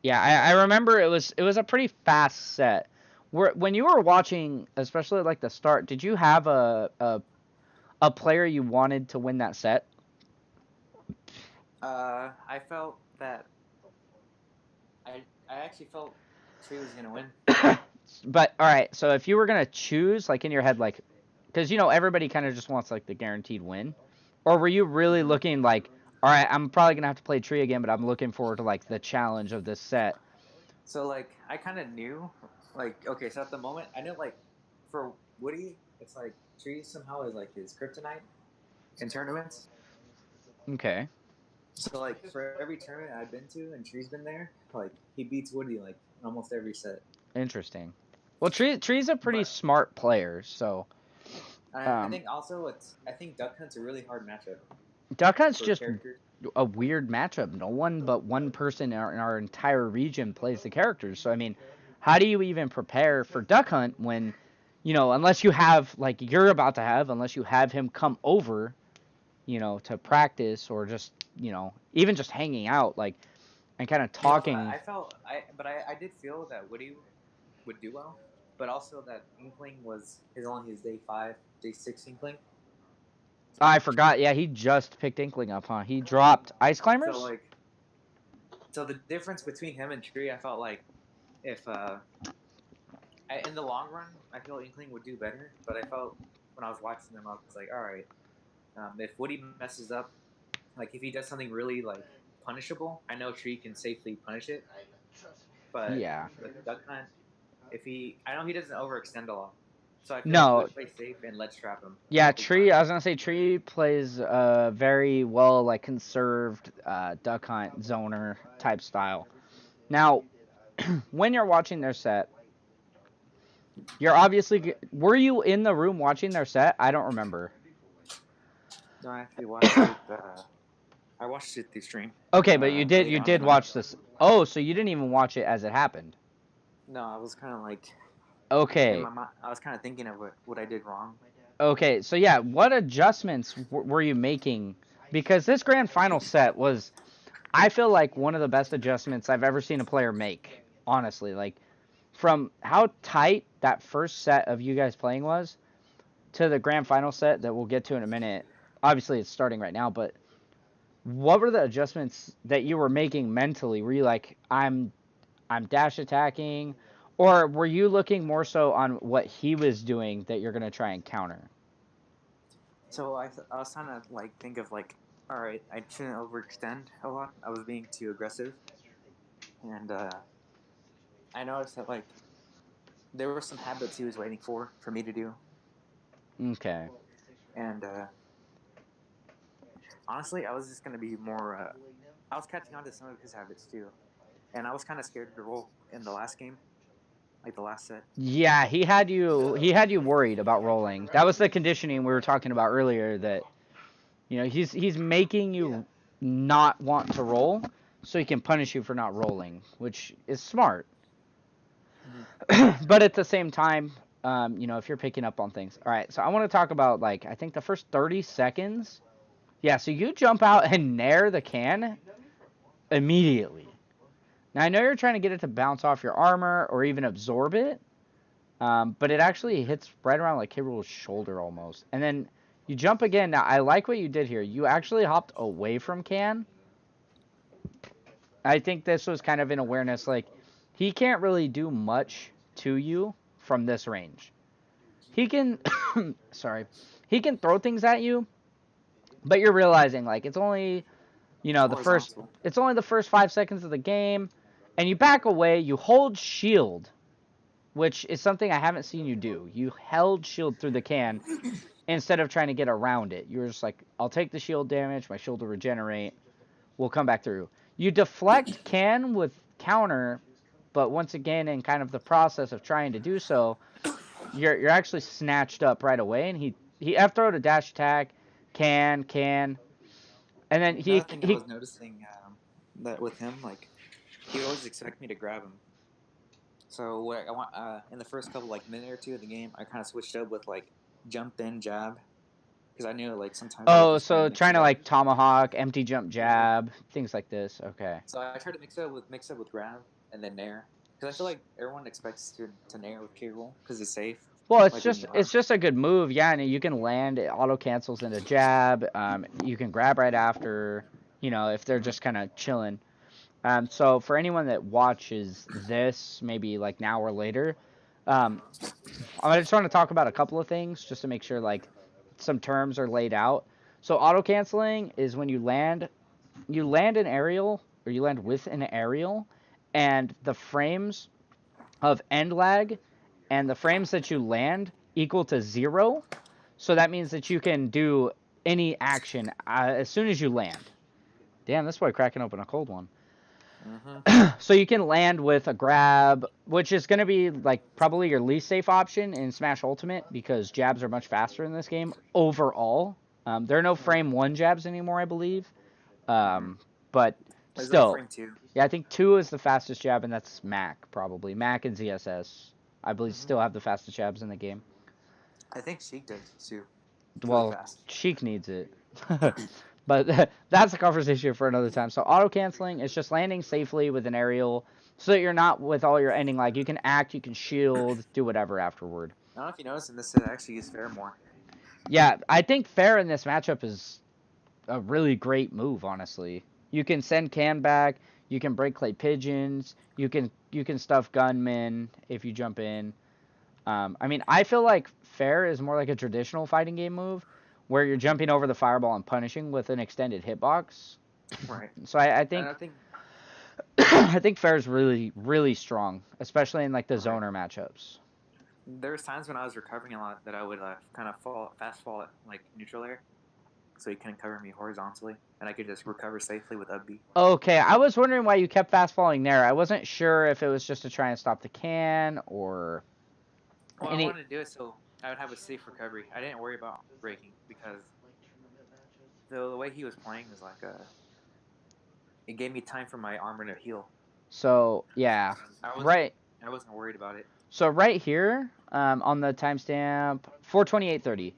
Yeah, I remember it was a pretty fast set. When you were watching, especially at like the start, did you have a player you wanted to win that set? I felt that I actually felt Tree was gonna win. But all right, so if you were gonna choose, like in your head, like, because everybody kind of just wants like the guaranteed win, or were you really looking like, all right, I'm probably gonna have to play Tree again, but I'm looking forward to like the challenge of this set. So like I kind of knew, like okay, so at the moment I knew like for Woody, it's like Tree somehow is like his kryptonite in tournaments. Okay. So like for every tournament I've been to and Tree's been there, like he beats Woody like almost every set. Interesting. Well, Tree's a pretty smart player, so. I think also I think Duck Hunt's a really hard matchup. Duck Hunt's just a weird matchup. No one but one person in our entire region plays the characters. So I mean, how do you even prepare for Duck Hunt when, unless you have like you're about to have, unless you have him come over, to practice or just, even just hanging out like and kind of talking. I did feel that Woody would do well, but also that Inkling was only his day 5, day 6 Inkling. I forgot. Yeah, he just picked Inkling up, huh? He dropped Ice Climbers. So the difference between him and Tree, I felt like if in the long run, I feel Inkling would do better. But I felt when I was watching them, I was like, all right, if Woody messes up, like if he does something really like punishable, I know Tree can safely punish it. But yeah, with Duck Hunt, I know he doesn't overextend a lot. So I feel no. like play safe and let's trap him. Yeah, Tree. I was gonna say Tree plays very well, like conserved Duck Hunt zoner type style. Now, when you're watching their set, you're obviously. Were you in the room watching their set? I don't remember. No, I actually watched it. I watched it through stream. Okay, but you did watch this. Oh, so you didn't even watch it as it happened. No, I was kind of like. Okay. I was kind of thinking of what I did wrong. Okay, so yeah, what adjustments were you making? Because this grand final set was, I feel like, one of the best adjustments I've ever seen a player make. Honestly, like, from how tight that first set of you guys playing was, to the grand final set that we'll get to in a minute. Obviously, it's starting right now, but what were the adjustments that you were making mentally? Were you like, I'm dash attacking? Or were you looking more so on what he was doing that you're going to try and counter? So I was trying to like think of like, all right, I shouldn't overextend a lot. I was being too aggressive, and I noticed that like there were some habits he was waiting for me to do. Okay. And honestly, I was just gonna be more. I was catching on to some of his habits too, and I was kind of scared to roll in the last game. Like the last set. Yeah, he had you worried about rolling. That was the conditioning we were talking about earlier, that he's making you not want to roll so he can punish you for not rolling, which is smart. Mm-hmm. But at the same time, if you're picking up on things. All right, so I want to talk about, like, I think the first 30 seconds. Yeah, so you jump out and nair the can immediately. Now, I know you're trying to get it to bounce off your armor or even absorb it, but it actually hits right around like K-Rool's shoulder almost. And then you jump again. Now, I like what you did here. You actually hopped away from Can. I think this was kind of an awareness, like, he can't really do much to you from this range. He can, he can throw things at you, but you're realizing, like, it's only, it's only the first 5 seconds of the game. And you back away, you hold shield, which is something I haven't seen you do. You held shield through the can, instead of trying to get around it. You're just like, I'll take the shield damage, my shield will regenerate, we'll come back through. You deflect can with counter, but once again, in kind of the process of trying to do so, you're actually snatched up right away, and he F throwed a dash attack, can, and then Another thing I was noticing that with him, like he would always expect me to grab him. So what I want in the first couple like minute or two of the game, I kind of switched up with like jump in jab because I knew like sometimes I would Oh, just try to so mix trying it to up. like tomahawk, empty jump jab, things like this. Okay. So I try to mix up with grab and then nair because I feel like everyone expects to nair with K roll because it's safe. Well, Like when you it's just a good move, yeah, and you can land. It auto cancels into jab. You can grab right after. You know, if they're just kind of chilling. So for anyone that watches this, maybe like now or later, um, I just want to talk about a couple of things just to make sure like some terms are laid out. So auto canceling is when you land an aerial or you land with an aerial, and the frames of end lag and the frames that you land equal to 0. So that means that you can do any action as soon as you land. Damn, this boy cracking open a cold one. So you can land with a grab, which is going to be like probably your least safe option in Smash Ultimate because jabs are much faster in this game overall. There are no frame 1 jabs anymore, I believe. But There's like still, frame 2. yeah, I think 2 is the fastest jab, and that's Mac probably. Mac and ZSS, I believe, still have the fastest jabs in the game. I think Sheik does too. It's really Well, fast. Sheik needs it. But that's a conversation for another time. So auto canceling is just landing safely with an aerial so that you're not with all your ending lag. You can act, you can shield, do whatever afterward. I don't know if you noticed in this set, I actually use fair more. Yeah, I think fair in this matchup is a really great move, honestly. You can send Can back, you can break clay pigeons, you can stuff gunmen if you jump in. I mean, I feel like fair is more like a traditional fighting game move where you're jumping over the fireball and punishing with an extended hitbox. Right. So I And think I think I think fair is really really strong, especially in like the right. zoner matchups. There's times when I was recovering a lot that I would kind of fast fall at like neutral air, so he couldn't cover me horizontally, and I could just recover safely with up B. Okay, I was wondering why you kept fast falling there. I wasn't sure if it was just to try and stop the can or Well, I any. wanted to do it so I would have a safe recovery. I didn't worry about breaking because the way he was playing was like it gave me time for my armor to heal. So yeah, I wasn't right. I wasn't worried about it. So right here, on the timestamp 428:30.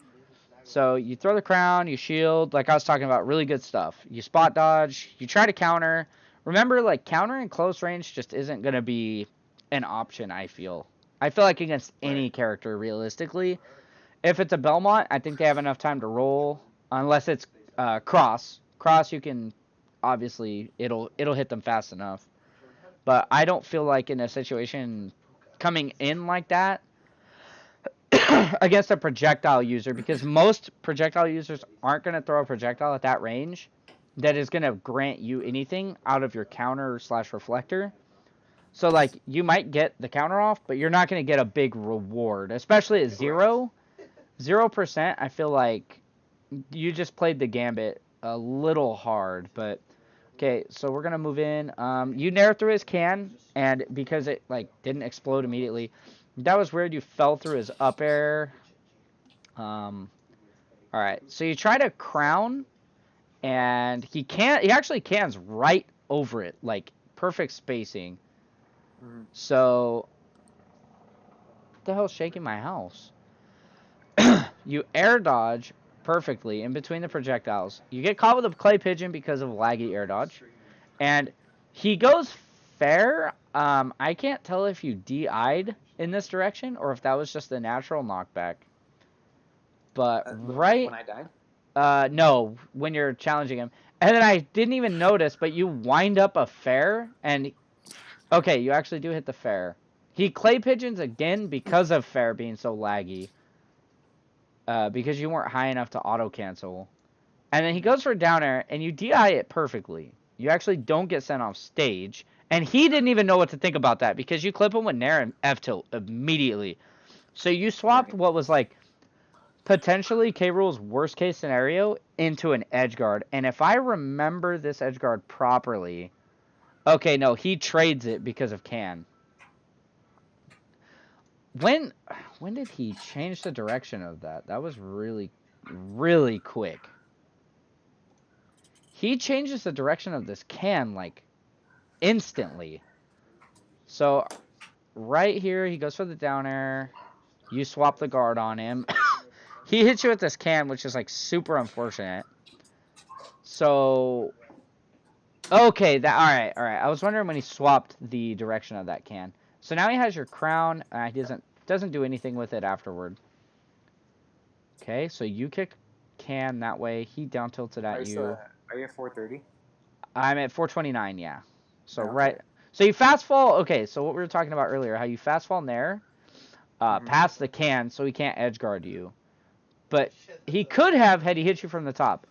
So you throw the crown, you shield, like I was talking about, really good stuff. You spot dodge, you try to counter. Remember, like counter in close range just isn't gonna be an option. I feel. I feel like against Right. any character, realistically, if it's a Belmont, I think they have enough time to roll. Unless it's cross. Cross, you can obviously it'll hit them fast enough. But I don't feel like in a situation coming in like that against a projectile user, because most projectile users aren't going to throw a projectile at that range that is going to grant you anything out of your counter slash reflector. So like you might get the counter off, but you're not going to get a big reward, especially at 0%. I feel like you just played the gambit a little hard. But okay, so we're gonna move in. You nair through his can, and because it like didn't explode immediately, that was weird. You fell through his up air. All right, so you try to crown, and he can't. He actually cans right over it, like perfect spacing. So, what the hell's shaking my house? You air dodge perfectly in between the projectiles. You get caught with a clay pigeon because of laggy air dodge, and he goes fair. I can't tell if you DI'd in this direction or if that was just a natural knockback. But right, When I died. no, when you're challenging him, and then I didn't even notice, but you wind up a fair, and okay, you actually do hit the fair. He clay pigeons again because of fair being so laggy. Because you weren't high enough to auto cancel. And then he goes for down air, and you DI it perfectly. You actually don't get sent off stage. And he didn't even know what to think about that because you clip him with Nair and F tilt immediately. So you swapped Right. what was like potentially K. Rool's worst case scenario into an edge guard. And if I remember this edge guard properly, okay, no, he trades it because of Can. When did he change the direction of that? That was really, really quick. He changes the direction of this Can like instantly. So right here, he goes for the down air. You swap the guard on him. He hits you with this Can, which is like super unfortunate. So okay, all right. I was wondering when he swapped the direction of that Can. So now he has your crown. He doesn't do anything with it afterward. Okay, so you kick Can that way. He down tilted at you. Are you at 430? I'm at 429. Yeah. So Okay. right. So you fast fall. Okay, so what we were talking about earlier, how you fast fall Nair, past the Can, so he can't edge guard you. But he could have had he hit you from the top.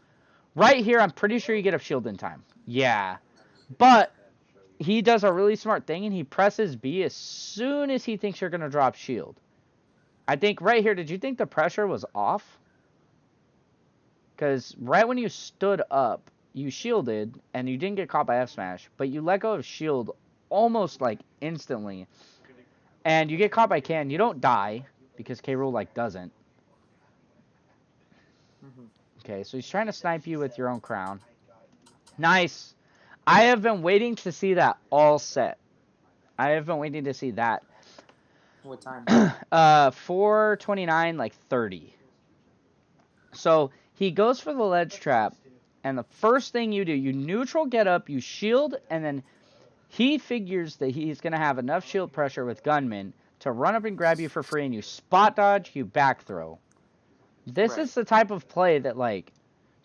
Right here, I'm pretty sure you get a shield in time. Yeah. But he does a really smart thing, and he presses B as soon as he thinks you're going to drop shield. I think right here, did you think the pressure was off? Because right when you stood up, you shielded, and you didn't get caught by F smash, but you let go of shield almost like instantly. And you get caught by Can. You don't die, because K. Rool like doesn't. Okay, so he's trying to snipe you with your own crown. Nice. I have been waiting to see that all set. I have been waiting to see that. What time? 429, like 30. So he goes for the ledge trap, and the first thing you do, you neutral get up, you shield, and then he figures that he's going to have enough shield pressure with Gunman to run up and grab you for free, and you spot dodge, you back throw. This is the type of play that, like,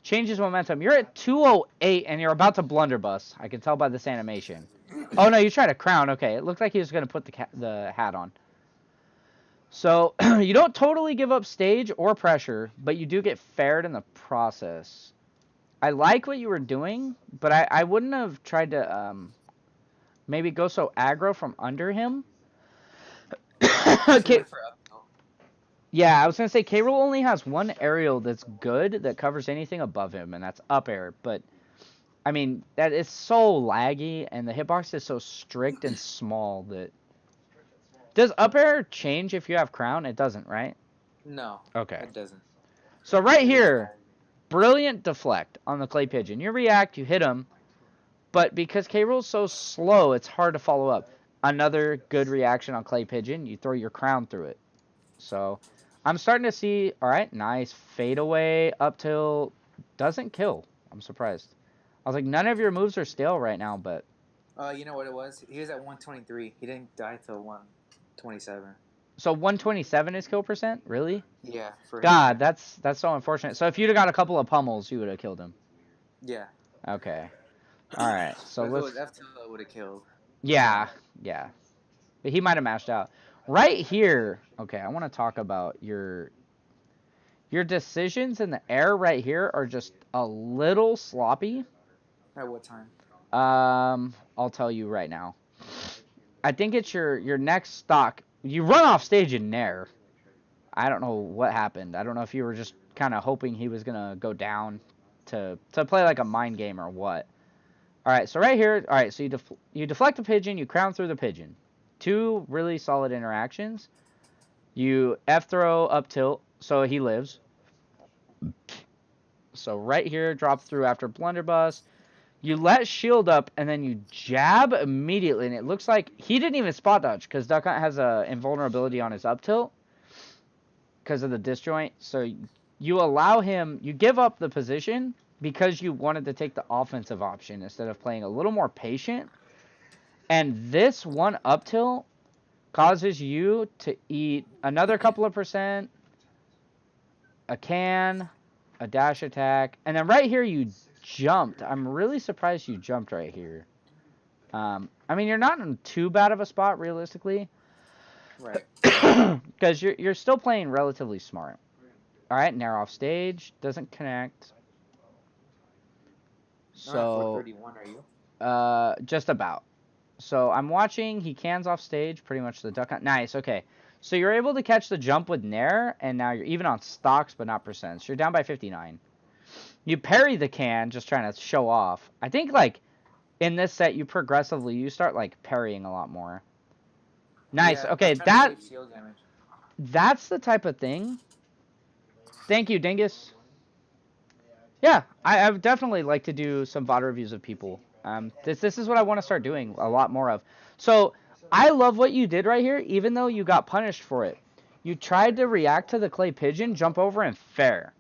changes momentum. You're at 208, and you're about to blunderbuss. I can tell by this animation. Oh, no, you tried a crown. Okay, it looked like he was going to put the hat on. So, you don't totally give up stage or pressure, but you do get fared in the process. I like what you were doing, but I wouldn't have tried to maybe go so aggro from under him. Okay. Yeah, I was going to say, K. Rool only has one aerial that's good that covers anything above him, and that's up air. But, I mean, that is so laggy, and the hitbox is so strict and small that... Does up air change if you have crown? It doesn't, right? No. Okay. It doesn't. So right here, brilliant deflect on the clay pigeon. You react, you hit him, but because K. Rool's so slow, it's hard to follow up. Another good reaction on clay pigeon, you throw your crown through it. So... I'm starting to see, all right, nice fade away up till, doesn't kill. I'm surprised. I was like, none of your moves are stale right now, but. You know what it was? He was at 123. He didn't die till 127. So 127 is kill percent? Really? Yeah. God, that's so unfortunate. So if you'd have got a couple of pummels, you would have killed him. Yeah. Okay. All right. So if let's. It was F tilt, it would have killed. Yeah. But he might have mashed out. Right here, okay, I want to talk about your decisions in the air right here are just a little sloppy. At what time? I'll tell you right now. I think it's your next stock. You run off stage in Nair. I don't know what happened. I don't know if you were just kind of hoping he was going to go down to play like a mind game or what. All right, so right here, all right, so you deflect a pigeon, you crown through the pigeon. 2 really solid interactions. You F throw up tilt, so he lives. So right here, drop through after blunderbuss. You let shield up, and then you jab immediately, and it looks like he didn't even spot dodge, because Duck Hunt has a invulnerability on his up tilt because of the disjoint. So you allow him, you give up the position because you wanted to take the offensive option instead of playing a little more patient. And this one up tilt causes you to eat another couple of percent, a can, a dash attack, and then right here you jumped. I'm really surprised you jumped right here. I mean, you're not in too bad of a spot, realistically. Right. Because you're still playing relatively smart. All right, Nair off stage. Doesn't connect. So, 431, are you? just about. So I'm watching. He cans off stage. Pretty much the Duck Hunt. Nice. Okay. So you're able to catch the jump with Nair, and now you're even on stocks, but not percents. You're down by 59. You parry the can, just trying to show off. I think, like, in this set, you start, like, parrying a lot more. Nice. Yeah, Okay, I'm trying to save shield damage. that's the type of thing. Thank you, Dingus. Yeah, I would definitely like to do some VOD reviews of people. This is what I want to start doing a lot more of. So, I love what you did right here, even though you got punished for it. You tried to react to the clay pigeon, jump over, and fair.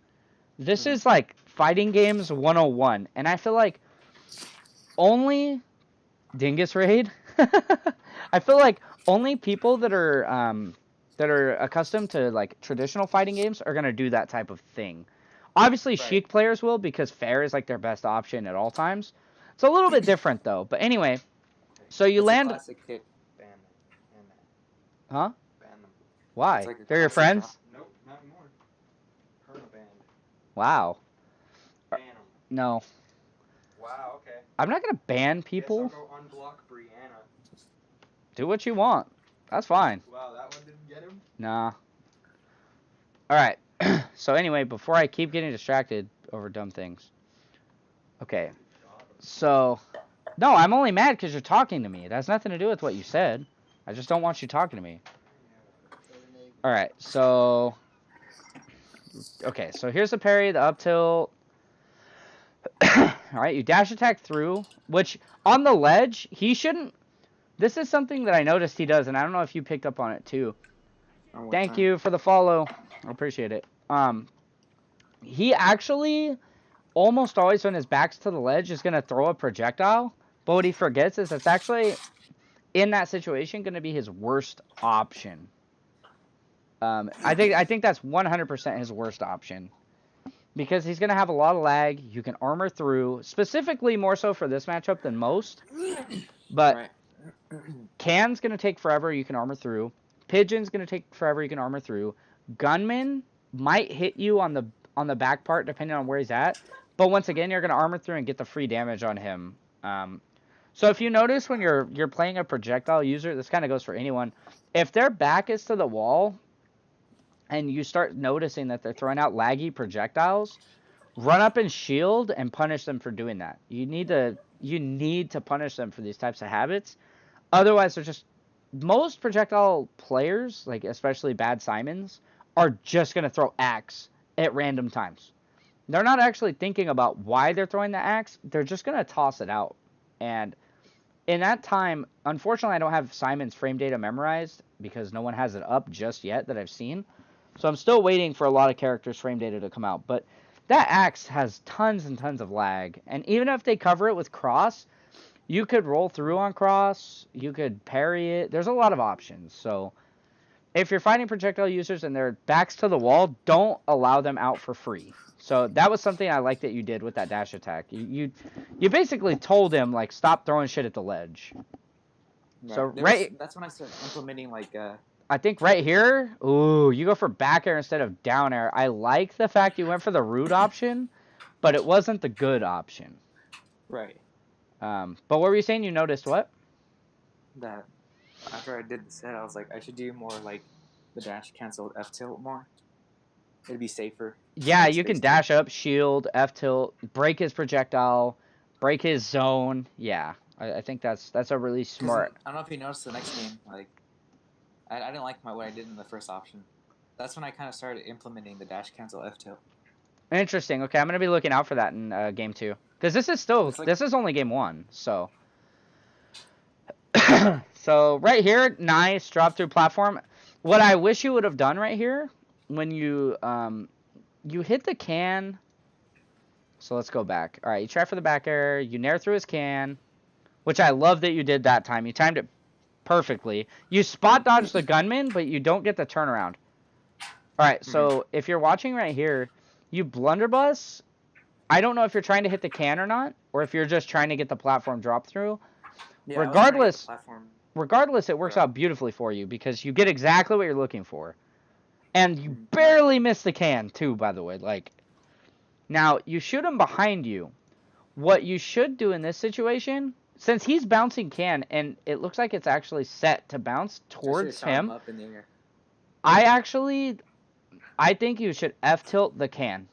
This is like fighting games 101, and I feel like only Dingus Raid. I feel like only people that are accustomed to like traditional fighting games are gonna do that type of thing. Obviously, Right. Sheik players will because fair is like their best option at all times. It's a little bit different though. But anyway, so you It's land. a classic hit. Ban them. Ban that. Huh? Ban them. Why? It's like a They're your classic friends? Nope, not anymore. Perma banned. Wow. Ban them. No. Wow, okay. I'm not gonna ban Guess people. I'll go unblock Brianna. Do what you want. That's fine. Wow, that one didn't get him? Nah. Alright. So anyway, before I keep getting distracted over dumb things. Okay. So, no, I'm only mad because you're talking to me. It has nothing to do with what you said. I just don't want you talking to me. Alright, so... Okay, so here's the parry, the up tilt. Alright, you dash attack through, which, on the ledge, he shouldn't... This is something that I noticed he does, and I don't know if you picked up on it, too. Thank you for the follow. I appreciate it. He actually, almost always when his back's to the ledge, is going to throw a projectile, but what he forgets is it's actually, in that situation, going to be his worst option. I think that's 100% his worst option. Because he's going to have a lot of lag. You can armor through. Specifically, more so for this matchup than most. But Right. Can's going to take forever. You can armor through. Pigeon's going to take forever. You can armor through. Gunman might hit you on the back part, depending on where he's at. But once again, you're going to armor through and get the free damage on him. So if you notice when you're playing a projectile user, this kind of goes for anyone. If their back is to the wall... and you start noticing that they're throwing out laggy projectiles, run up and shield and punish them for doing that. You need to punish them for these types of habits. Otherwise, they're just... Most projectile players, like especially bad Simons, are just going to throw axe at random times. They're not actually thinking about why they're throwing the axe. They're just going to toss it out. And in that time, unfortunately, I don't have Simon's frame data memorized because no one has it up just yet that I've seen. So I'm still waiting for a lot of characters' frame data to come out. But that axe has tons and tons of lag. And even if they cover it with cross, you could roll through on cross. You could parry it. There's a lot of options. So if you're fighting projectile users and their backs to the wall, don't allow them out for free. So that was something I like that you did with that dash attack. You basically told him, like, stop throwing shit at the ledge. Right. So that's when I started implementing like I think right here, ooh, you go for back air instead of down air. I like the fact you went for the root option, but it wasn't the good option. right. But what were you saying? You noticed what? That after I did the set, I was like, I should do more like the dash cancel F tilt more. It'd be safer. Yeah, you can dash up, shield, F tilt, break his projectile, break his zone. Yeah, I think that's a really smart. I don't know if you noticed the next game, like I didn't like what I did in the first option. That's when I kind of started implementing the dash cancel F tilt. Interesting. Okay, I'm gonna be looking out for that in game 2 because this is still this is only game 1. So so right here, nice drop through platform. What I wish you would have done right here when you hit the can. So let's go back. All right, you try for the back air. You nair through his can, which I love that you did that time. You timed it perfectly. You spot dodge the gunman, but you don't get the turnaround. All right, so if you're watching right here, you blunderbuss. I don't know if you're trying to hit the can or not, or if you're just trying to get the platform drop through. Yeah, Regardless, it works out beautifully for you because you get exactly what you're looking for. And you barely miss the can, too, by the way. Like, now, you shoot him behind you. What you should do in this situation, since he's bouncing can, and it looks like it's actually set to bounce towards him. Up in the air. I think you should F-tilt the can.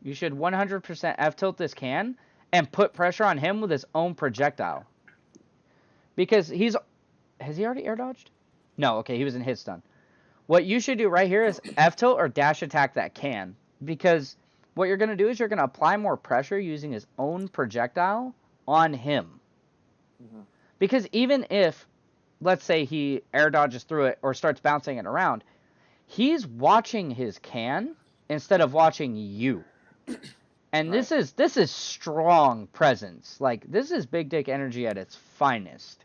You should 100% F-tilt this can and put pressure on him with his own projectile. Because has he already air dodged? No, okay, he was in hit stun. What you should do right here is F-tilt or dash attack that can. Because what you're going to do is you're going to apply more pressure using his own projectile on him. Mm-hmm. Because even if, let's say he air dodges through it or starts bouncing it around, he's watching his can instead of watching you. And Right. this is strong presence. Like, this is big dick energy at its finest.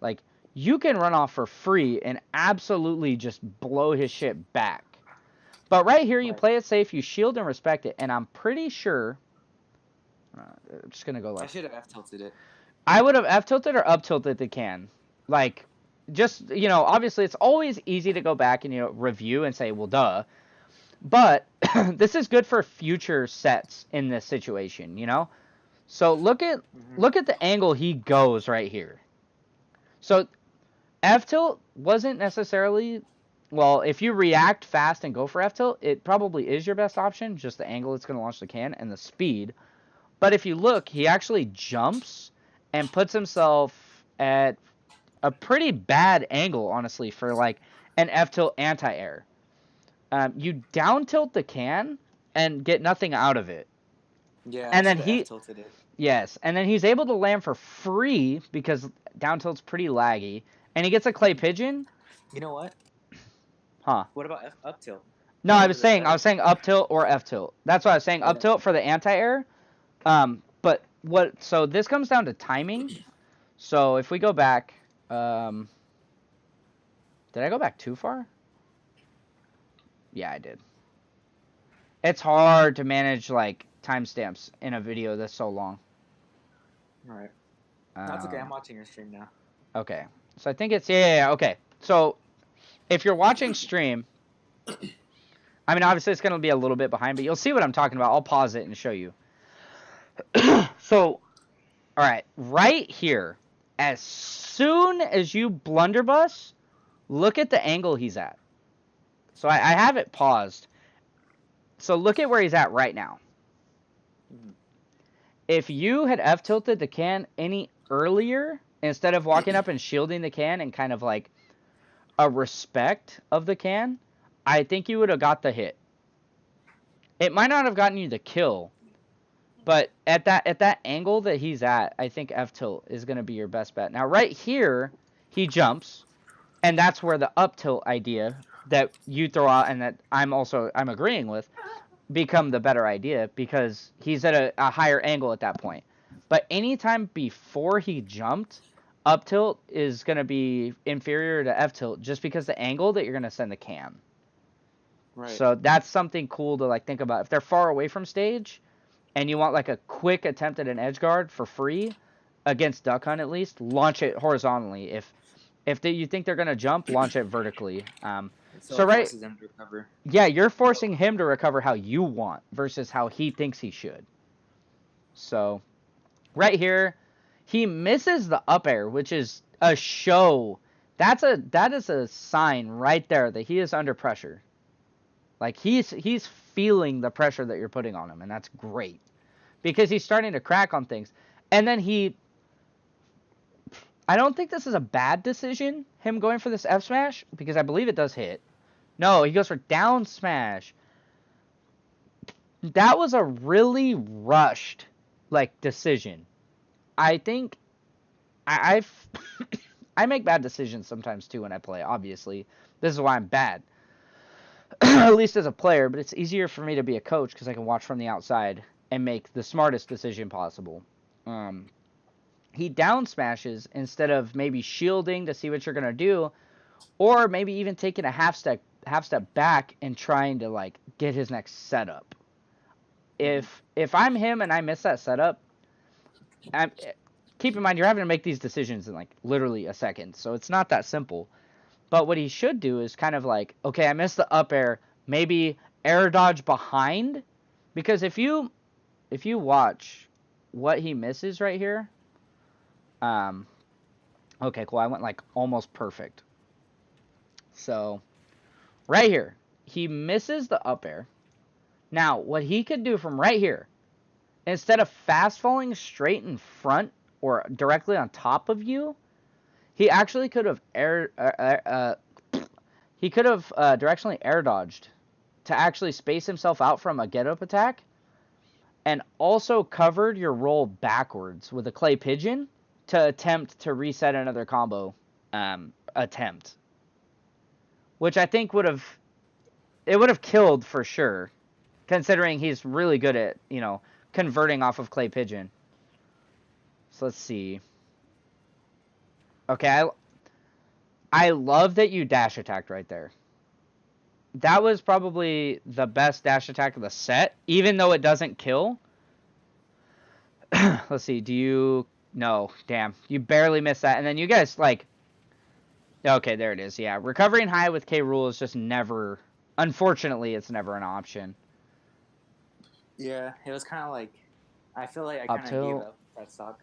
Like, you can run off for free and absolutely just blow his shit back. But right here, you play it safe, you shield and respect it, and I'm pretty sure... I'm just going to go like... I should have F-tilted it. I would have F-tilted or up-tilted the can. Like, just, you know, obviously it's always easy to go back and, you know, review and say, well, duh. But this is good for future sets in this situation, you know? So look at the angle he goes right here. So F-tilt wasn't necessarily... Well, if you react fast and go for F-tilt, it probably is your best option. Just the angle it's going to launch the can and the speed. But if you look, he actually jumps and puts himself at a pretty bad angle, honestly, for like an F-tilt anti-air. You down tilt the can and get nothing out of it. Yeah, and I then he F-tilted it. Yes, and then he's able to land for free because down tilt's pretty laggy, and he gets a clay pigeon. You know what? Huh? What about up tilt? No, I was saying up tilt or F tilt. That's what I was saying. Up tilt for the anti-air. But what? So this comes down to timing. So if we go back, did I go back too far? Yeah, I did. It's hard to manage like timestamps in a video that's so long. All right. That's okay. I'm watching your stream now. Okay. So I think it's yeah. Okay. So if you're watching stream, I mean obviously it's gonna be a little bit behind, but you'll see what I'm talking about. I'll pause it and show you. So, all right here, as soon as you blunderbuss, look at the angle he's at. So I have it paused. So look at where he's at right now. Mm-hmm. If you had F-tilted the can any earlier, instead of walking up and shielding the can and kind of like a respect of the can, I think you would have got the hit. It might not have gotten you the kill, but at that angle that he's at, I think F-tilt is going to be your best bet. Now right here, he jumps, and that's where the up-tilt idea that you throw out and that I'm agreeing with become the better idea because he's at a higher angle at that point. But anytime before he jumped, up tilt is going to be inferior to F tilt just because the angle that you're going to send the can. Right. So that's something cool to like think about. If they're far away from stage and you want like a quick attempt at an edge guard for free against Duck Hunt at least, launch it horizontally. If you think they're going to jump, launch it vertically. So it right, forces him to recover. Yeah, you're forcing him to recover how you want versus how he thinks he should. So, right here, he misses the up air, which is a show. That is a sign right there that he is under pressure. Like he's feeling the pressure that you're putting on him, and that's great because he's starting to crack on things. And then I don't think this is a bad decision, him going for this F smash, because I believe it does hit. No, he goes for down smash. That was a really rushed, like, decision. I think I make bad decisions sometimes too when I play, obviously. This is why I'm bad. At least as a player, but it's easier for me to be a coach because I can watch from the outside and make the smartest decision possible. He down smashes instead of maybe shielding to see what you're going to do, or maybe even taking a half step back and trying to like get his next setup. If I'm him and I miss that setup, keep in mind you're having to make these decisions in like literally a second, so it's not that simple. But what he should do is kind of like, okay, I missed the up air, maybe air dodge behind, because if you watch what he misses right here, okay, cool, I went like almost perfect. So, right here, he misses the up air. Now, what he could do from right here, instead of fast falling straight in front or directly on top of you, he actually could have directionally air dodged to actually space himself out from a get up attack, and also covered your roll backwards with a clay pigeon to attempt to reset another combo attempt, which I think would have killed for sure, considering he's really good at converting off of clay pigeon. So let's see. Okay, I love that you dash attacked right there. That was probably the best dash attack of the set, even though it doesn't kill. Let's see, do you... No, damn. You barely missed that. And then you guys, like... Okay, there it is, yeah. Recovering high with K. Rool is just never... Unfortunately, it's never an option. Yeah, it was kind of like... I feel like I kind of gave up that stock.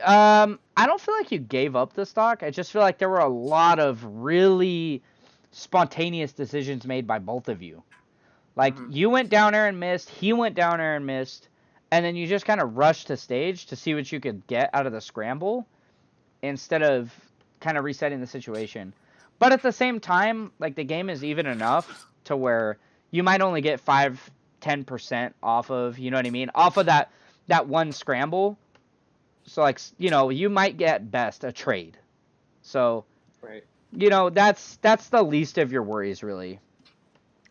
I don't feel like you gave up the stock. I just feel like there were a lot of really spontaneous decisions made by both of you. Like, you went down there and missed, he went down there and missed, and then you just kind of rushed to stage to see what you could get out of the scramble instead of kind of resetting the situation. But at the same time, like, the game is even enough to where you might only get 5-10% off of, you know what I mean? Off of that one scramble. So, like, you might get best a trade. So, right. That's the least of your worries, really.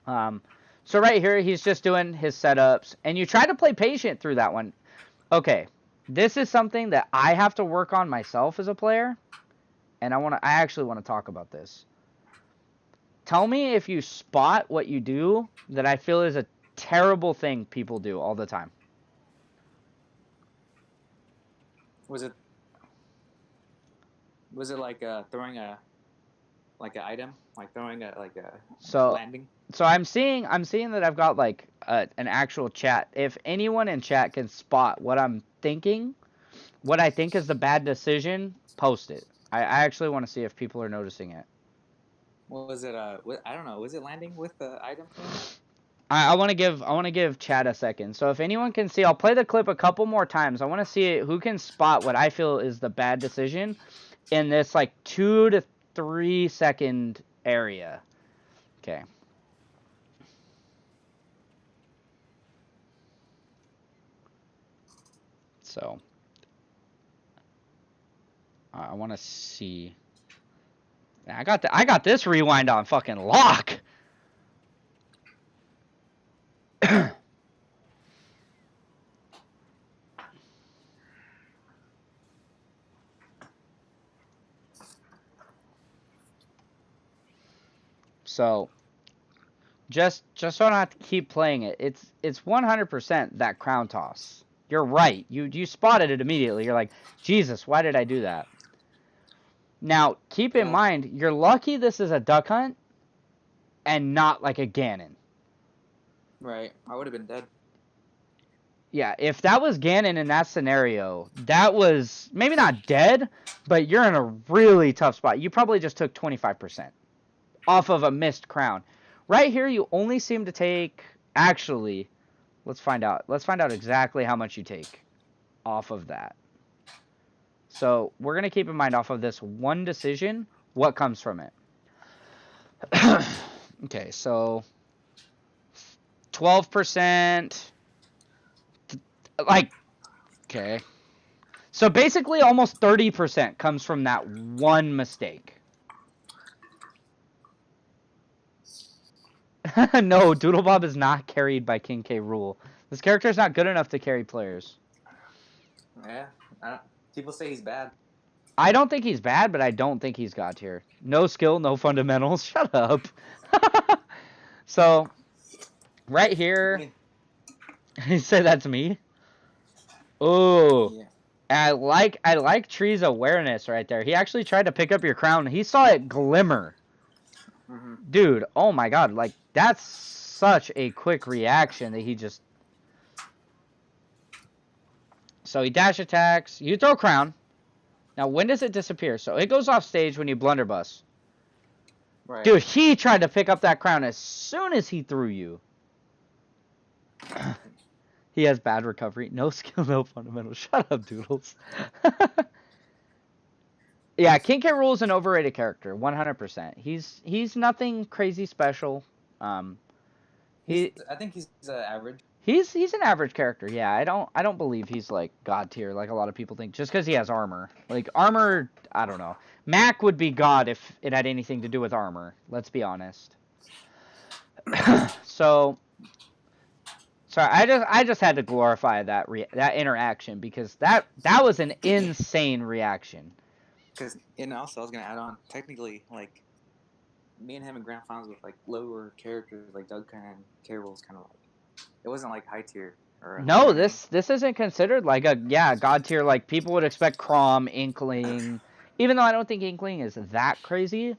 So right here, he's just doing his setups, and you try to play patient through that one. Okay, this is something that I have to work on myself as a player, and I actually want to talk about this. Tell me if you spot what you do that I feel is a terrible thing people do all the time. Was it like throwing an item, like throwing a landing? So I'm seeing that I've got like an actual chat. If anyone in chat can spot what I'm thinking, what I think is the bad decision, post it. I actually want to see if people are noticing it. What was it? I don't know. Was it landing with the item thing? I want to give chat a second. So if anyone can see, I'll play the clip a couple more times. I want to see who can spot what I feel is the bad decision in this like 2 to 3 second area. Okay. So I want to see. I got this rewind on fucking lock. So just so I don't have to keep playing it, it's 100% that crown toss. You're right. You spotted it immediately. You're like, Jesus, why did I do that? Now, keep in mind, you're lucky this is a duck hunt and not like a Ganon. Right. I would have been dead. Yeah, if that was Ganon in that scenario, that was maybe not dead, but you're in a really tough spot. You probably just took 25% off of a missed crown. Right here, you only seem to take... Actually, let's find out. Let's find out exactly how much you take off of that. So we're going to keep in mind off of this one decision, what comes from it. Okay, so 12%. Like, okay. So basically almost 30% comes from that one mistake. No, Doodlebob is not carried by King K. Rool. This character is not good enough to carry players. Yeah, people say he's bad. I don't think he's bad, but I don't think he's God tier. No skill, no fundamentals. Shut up. So, right here, you say that's me. Oh, yeah. I like Tree's awareness right there. He actually tried to pick up your crown. He saw it glimmer. Mm-hmm. Dude, oh my God, like that's such a quick reaction that he just. So he dash attacks. You throw crown. Now when does it disappear? So it goes off stage when you blunderbuss. Right. Dude, he tried to pick up that crown as soon as he threw you. He has bad recovery. No skill, no fundamental. Shut up, Doodles. Yeah, King K. Rool is an overrated character, 100%. He's nothing crazy special. He I think he's average. he's an average character. Yeah, I don't believe he's like god tier like a lot of people think just because he has armor. Like armor, I don't know. Mac would be god if it had anything to do with armor. Let's be honest. So sorry, I just had to glorify that that interaction because that was an insane reaction. Because and also I was gonna add on technically like me and him in grand finals with like lower characters like Doug and Carol was kind of like it wasn't like high tier or No, this isn't considered like a god tier. Like people would expect Crom, Inkling, even though I don't think Inkling is that crazy.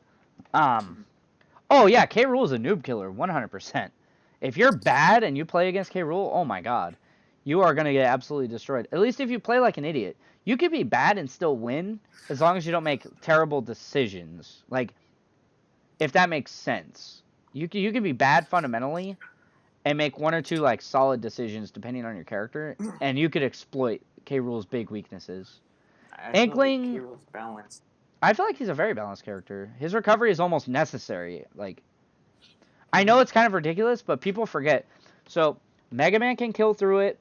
Oh yeah, K. Rool is a noob killer, 100%. If you're bad and you play against K. Rool, oh my god, you are gonna get absolutely destroyed. At least if you play like an idiot, you could be bad and still win as long as you don't make terrible decisions. Like, if that makes sense, you could be bad fundamentally and make one or two like solid decisions depending on your character, and you could exploit K. Rool's big weaknesses. Inkling, K. Rool's balanced. I feel like he's a very balanced character. His recovery is almost necessary. Like, I know it's kind of ridiculous, but people forget. So Mega Man can kill through it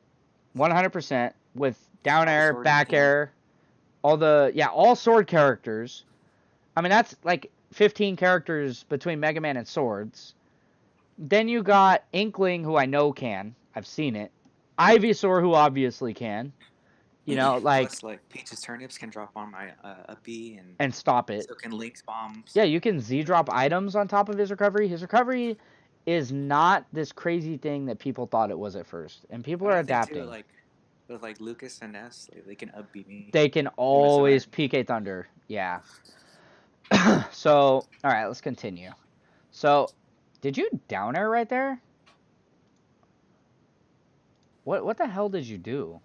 100% with down air, back air, all sword characters. I mean, that's like 15 characters between Mega Man and swords. Then you got Inkling, who I know can. I've seen it. Ivysaur, who obviously can. You know, like... Plus, like, Peach's Turnips can drop on my a B and stop it. So can Link's bombs. Yeah, you can Z-drop items on top of his recovery. His recovery is not this crazy thing that people thought it was at first. And people are adapting. Too, like, with, like, Lucas and S, like, they can upbeat me. They can always PK Thunder. Yeah. So, alright, let's continue. So, did you down air right there? What the hell did you do?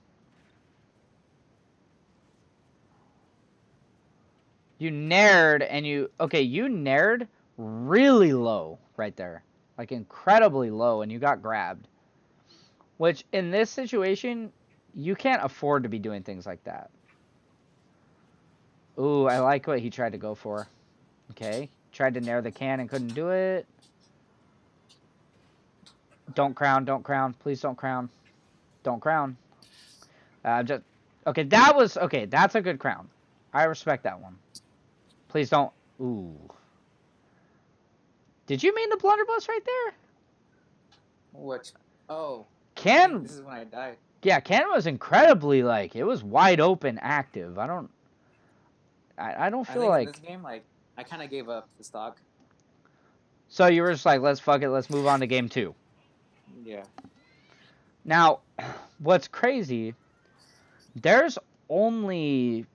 You nared and you... Okay, you nared really low right there. Like, incredibly low, and you got grabbed. Which, in this situation, you can't afford to be doing things like that. Ooh, I like what he tried to go for. Okay. Tried to nair the can and couldn't do it. Don't crown, don't crown. Please don't crown. Don't crown. Just... Okay, that was... Okay, that's a good crown. I respect that one. Please don't... Ooh. Did you mean the blunderbuss right there? Which... Oh. Can... This is when I died. Yeah, Can was incredibly, like... It was wide open active. I don't feel like... in this game, like, I kind of gave up the stock. So you were just like, let's fuck it, let's move on to game 2. Yeah. Now, what's crazy... There's only...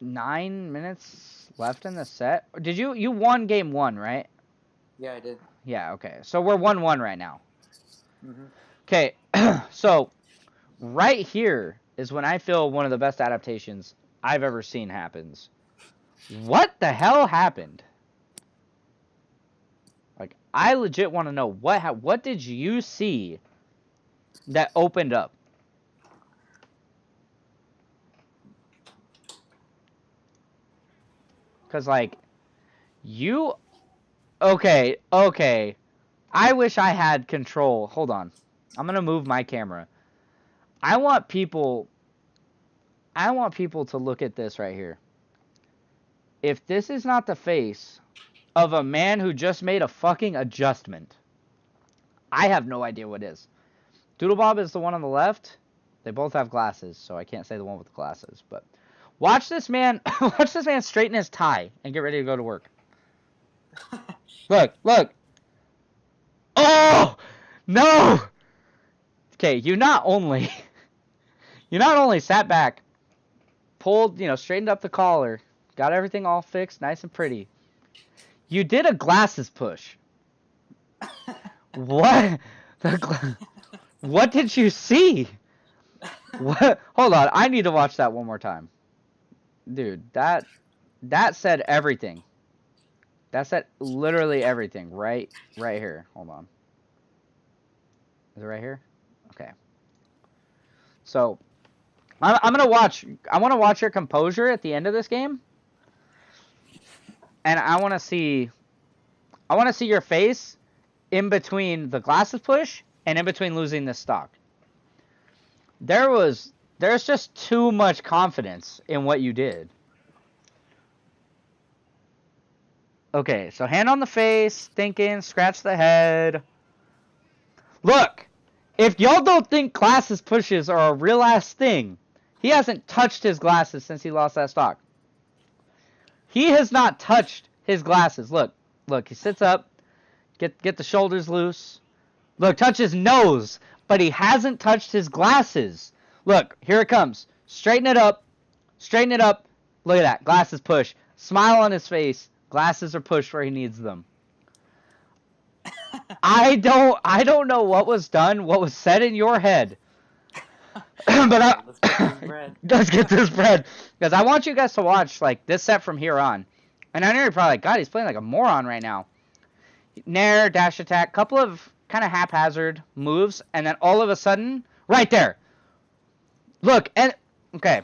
9 minutes left in the set. Did you won game 1, right? Yeah, I did. Yeah, okay. So we're 1-1 right now. Mm-hmm. Okay, so right here is when I feel one of the best adaptations I've ever seen happens. What the hell happened? Like, I legit want to know what did you see that opened up? Because, like, you... Okay. I wish I had control. Hold on. I'm going to move my camera. I want people to look at this right here. If this is not the face of a man who just made a fucking adjustment, I have no idea what is. Doodlebob is the one on the left. They both have glasses, so I can't say the one with the glasses, but... Watch this man straighten his tie and get ready to go to work. Look. Oh! No! Okay, you not only sat back, pulled, straightened up the collar, got everything all fixed, nice and pretty. You did a glasses push. What? What did you see? What? Hold on, I need to watch that one more time. Dude, that said everything. That's at literally everything. Right here. Hold on. Is it right here? Okay. So I'm gonna watch. I want to watch your composure at the end of this game, and I want to see. I want to see your face in between the glasses push and in between losing this stock. There's just too much confidence in what you did. Okay, so hand on the face, thinking, scratch the head. Look, if y'all don't think glasses pushes are a real ass thing, he hasn't touched his glasses since he lost that stock. He has not touched his glasses. Look, he sits up, get the shoulders loose. Look, touch his nose, but he hasn't touched his glasses. Look, here it comes. Straighten it up. Look at that, glasses push. Smile on his face. Glasses are pushed where he needs them. I don't know what was done, what was said in your head. But let's get this bread. Because I want you guys to watch like this set from here on. And I know you're probably like, God, he's playing like a moron right now. Nair, dash attack, couple of kind of haphazard moves, and then all of a sudden, right there. Look, and okay.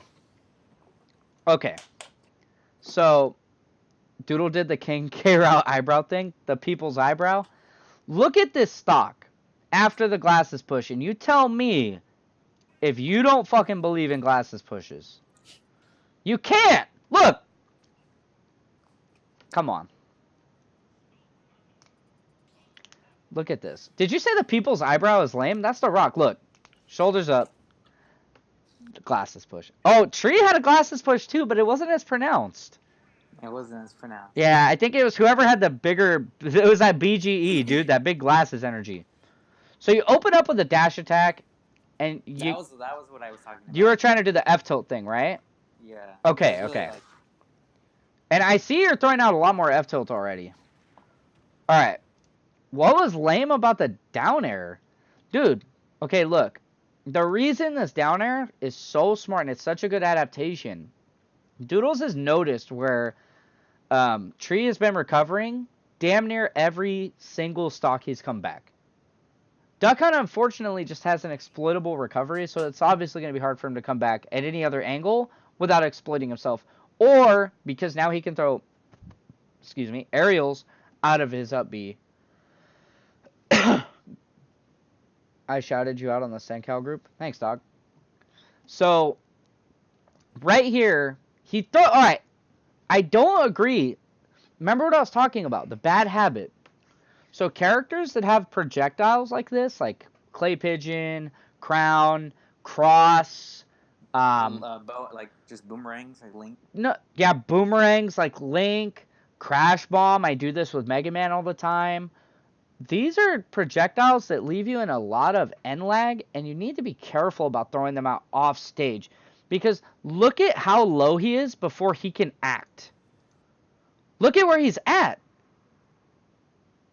So Doodle did the King K. Rao eyebrow thing, the people's eyebrow. Look at this stock after the glasses push, and you tell me if you don't fucking believe in glasses pushes. You can't! Look! Come on. Look at this. Did you say the people's eyebrow is lame? That's the Rock. Look. Shoulders up. Glasses push. Oh, Tree had a glasses push too, but it wasn't as pronounced. It wasn't as pronounced. Yeah, I think it was whoever had the bigger... It was that BGE, dude. That big glasses energy. So you open up with a dash attack, and you... That was what I was talking about. You were trying to do the F-tilt thing, right? Yeah. Okay, really okay. like... And I see you're throwing out a lot more F-tilt already. Alright. What was lame about the down air? Dude, okay, look. The reason this down air is so smart and it's such a good adaptation, Doodles has noticed where Tree has been recovering damn near every single stock he's come back. Duck Hunt, unfortunately, just has an exploitable recovery, so it's obviously going to be hard for him to come back at any other angle without exploiting himself. Or, because now he can throw, aerials out of his up B. I shouted you out on the Sencal group. Thanks, dog. So, right here, alright, I don't agree. Remember what I was talking about, the bad habit. So, characters that have projectiles like this, like Clay Pigeon, Crown, Cross, like just boomerangs, like Link. No, yeah, boomerangs like Link, Crash Bomb. I do this with Mega Man all the time. These are projectiles that leave you in a lot of end lag, and you need to be careful about throwing them out off stage. Because look at how low he is before he can act. Look at where he's at.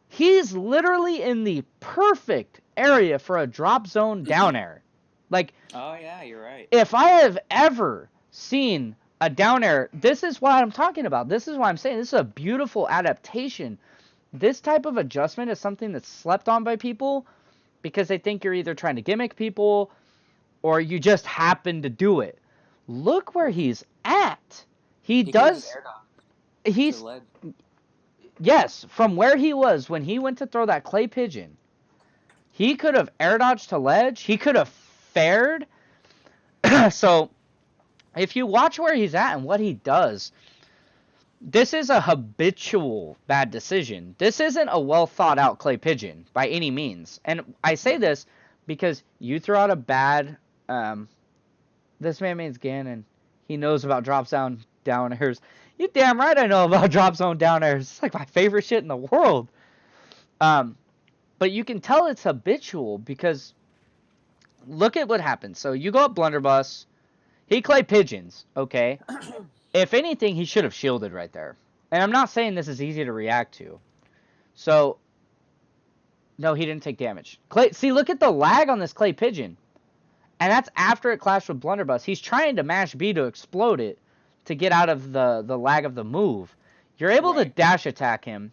He's literally in the perfect area for a drop zone down air. Like, oh yeah, you're right. If I have ever seen a down air, this is what I'm talking about. This is why I'm saying this is a beautiful adaptation. This type of adjustment is something that's slept on by people because they think you're either trying to gimmick people or you just happen to do it. Look where he's at. He does. He's yes, from where he was when he went to throw that clay pigeon. He could have air dodged to ledge. He could have fared. So, if you watch where he's at and what he does, this is a habitual bad decision. This isn't a well thought out clay pigeon by any means. And I say this because you throw out a bad, this man means Ganon. He knows about drop zone down airs. You damn right I know about drop zone down airs. It's like my favorite shit in the world. But you can tell it's habitual because look at what happens. So you go up blunderbuss. He clay pigeons, okay? If anything, he should have shielded right there. And I'm not saying this is easy to react to. So, no, he didn't take damage. See, look at the lag on this clay pigeon. And that's after it clashed with blunderbuss. He's trying to mash B to explode it to get out of the lag of the move. You're able to Right. dash attack him.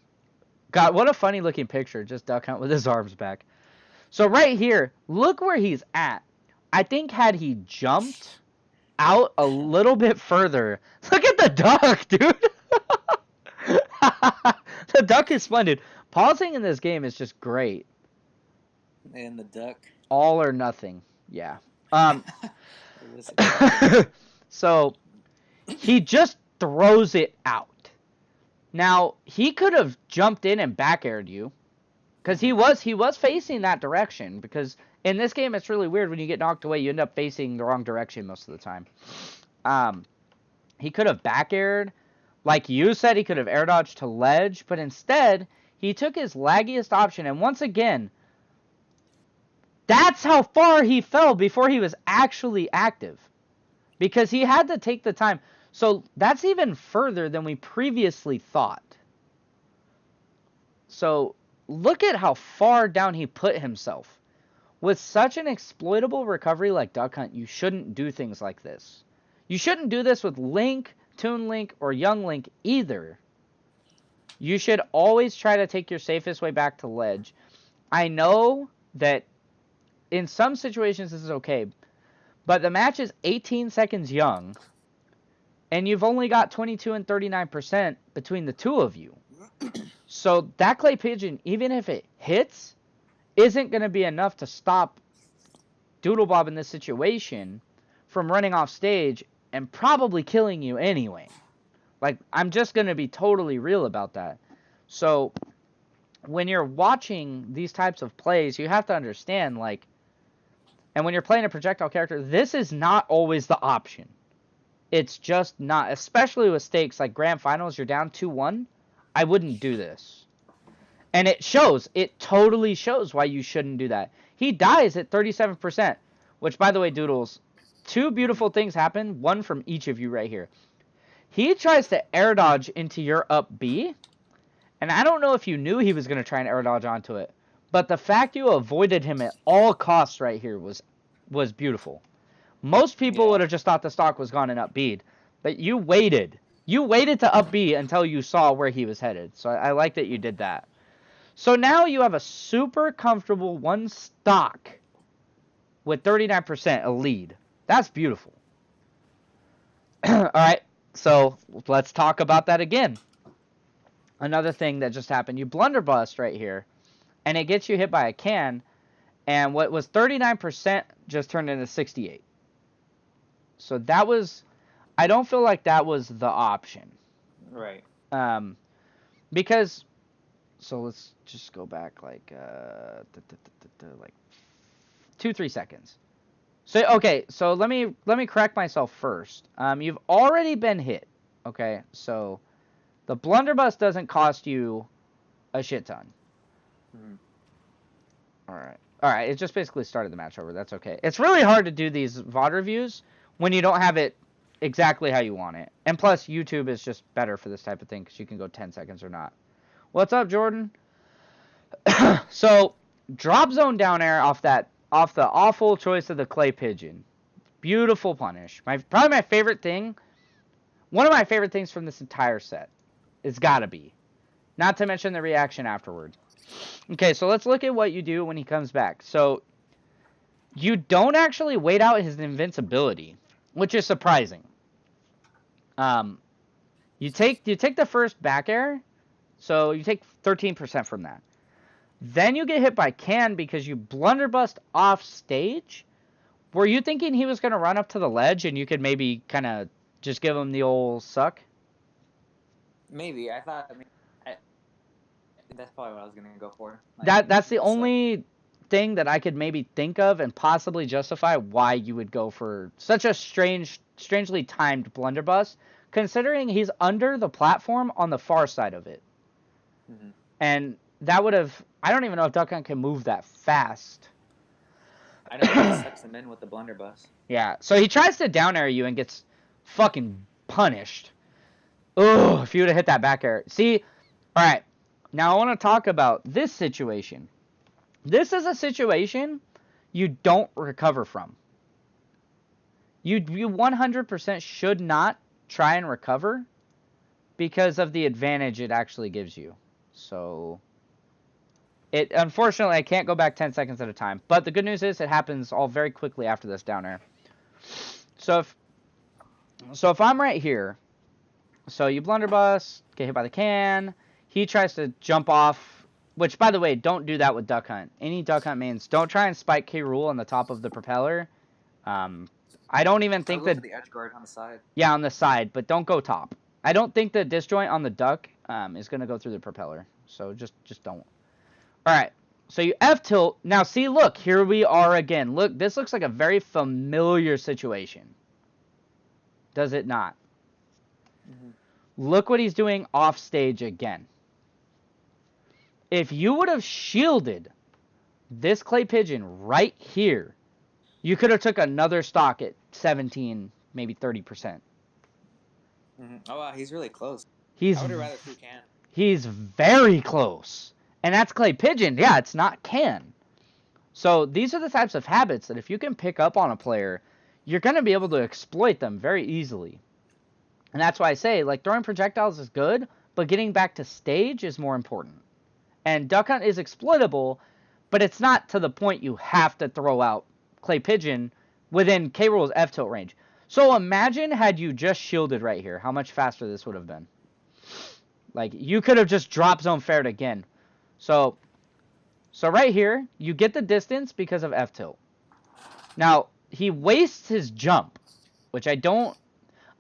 God, what a funny looking picture. Just Duck Hunt with his arms back. So right here, look where he's at. I think had he jumped out a little bit further. Look at the duck, dude. The duck is splendid. Pausing in this game is just great. And the duck. All or nothing. Yeah. Listen. So he just throws it out. Now, he could have jumped in and back aired you. Because he was facing that direction. Because in this game, it's really weird. When you get knocked away, you end up facing the wrong direction most of the time. He could have back aired. Like you said, he could have air dodged to ledge. But instead, he took his laggiest option. And once again, that's how far he fell before he was actually active. Because he had to take the time. So that's even further than we previously thought. So look at how far down he put himself. With such an exploitable recovery like Duck Hunt, you shouldn't do things like this. You shouldn't do this with Link, Toon Link, or Young Link either. You should always try to take your safest way back to ledge. I know that in some situations this is okay, but the match is 18 seconds young, and you've only got 22 and 39% between the two of you. So that clay pigeon, even if it hits, isn't going to be enough to stop Doodlebob in this situation from running off stage and probably killing you anyway. Like, I'm just going to be totally real about that. So when you're watching these types of plays, you have to understand, like, and when you're playing a projectile character, this is not always the option. It's just not, especially with stakes like grand finals, you're down 2-1. I wouldn't do this. And it shows. It totally shows why you shouldn't do that. He dies at 37%, which, by the way, Doodles, two beautiful things happen, one from each of you right here. He tries to air dodge into your up B, and I don't know if you knew he was going to try and air dodge onto it, but the fact you avoided him at all costs right here was beautiful. Most people would have just thought the stock was gone and up B'd, but you waited. You waited to up B until you saw where he was headed, so I like that you did that. So now you have a super comfortable one stock with 39% a lead. That's beautiful. All right, so let's talk about that again. Another thing that just happened, you blunderbust right here, and it gets you hit by a can, and what was 39% just turned into 68. So that was, I don't feel like that was the option. Right. Because, so let's just go back like 2-3 seconds. So okay, so let me correct myself first. You've already been hit. Okay, so the blunderbuss doesn't cost you a shit ton. All right. It just basically started the match over. That's okay. It's really hard to do these VOD reviews when you don't have it exactly how you want it. And plus, YouTube is just better for this type of thing because you can go 10 seconds or not. What's up, Jordan? So, drop zone down air off the awful choice of the clay pigeon. Beautiful punish. Probably my favorite thing. One of my favorite things from this entire set. It's gotta be. Not to mention the reaction afterward. Okay, so let's look at what you do when he comes back. So, you don't actually wait out his invincibility, which is surprising. You take the first back air, so you take 13% from that. Then you get hit by can because you blunderbust off stage. Were you thinking he was going to run up to the ledge and you could maybe kind of just give him the old suck? Maybe. I thought, that's probably what I was going to go for. Like, That's the only thing that I could maybe think of and possibly justify why you would go for such a strangely timed blunderbuss, considering he's under the platform on the far side of it. Mm-hmm. And that would have, I don't even know if Duck Hunt can move that fast. I don't know if he sucks him in with the blunderbuss. Yeah, so he tries to down air you and gets fucking punished. Oh, if you would have hit that back air. See, all right, now I want to talk about this situation. This is a situation you don't recover from. You 100% should not try and recover because of the advantage it actually gives you. So, unfortunately, I can't go back 10 seconds at a time. But the good news is it happens all very quickly after this down air. So if I'm right here, so you blunderbuss, get hit by the can, he tries to jump off, which, by the way, don't do that with Duck Hunt. Any Duck Hunt mains, don't try and spike K. Rool on the top of the propeller. I don't even think that... the edge guard on the side. Yeah, on the side, but don't go top. I don't think the disjoint on the Duck is going to go through the propeller. So just don't. Alright, so you F-tilt. Now, see, look, here we are again. Look, this looks like a very familiar situation. Does it not? Mm-hmm. Look what he's doing off stage again. If you would have shielded this clay pigeon right here, you could have took another stock at 17, maybe 30%. Mm-hmm. Oh, wow, he's really close. I would have rather threw can. He's very close. And that's clay pigeon. Yeah, it's not can. So these are the types of habits that if you can pick up on a player, you're going to be able to exploit them very easily. And that's why I say, like, throwing projectiles is good, but getting back to stage is more important. And Duck Hunt is exploitable, but it's not to the point you have to throw out clay pigeon within K. Rool's F-tilt range. So imagine had you just shielded right here, how much faster this would have been. Like, you could have just drop zone fared again. So right here, you get the distance because of F-tilt. Now, he wastes his jump, which I don't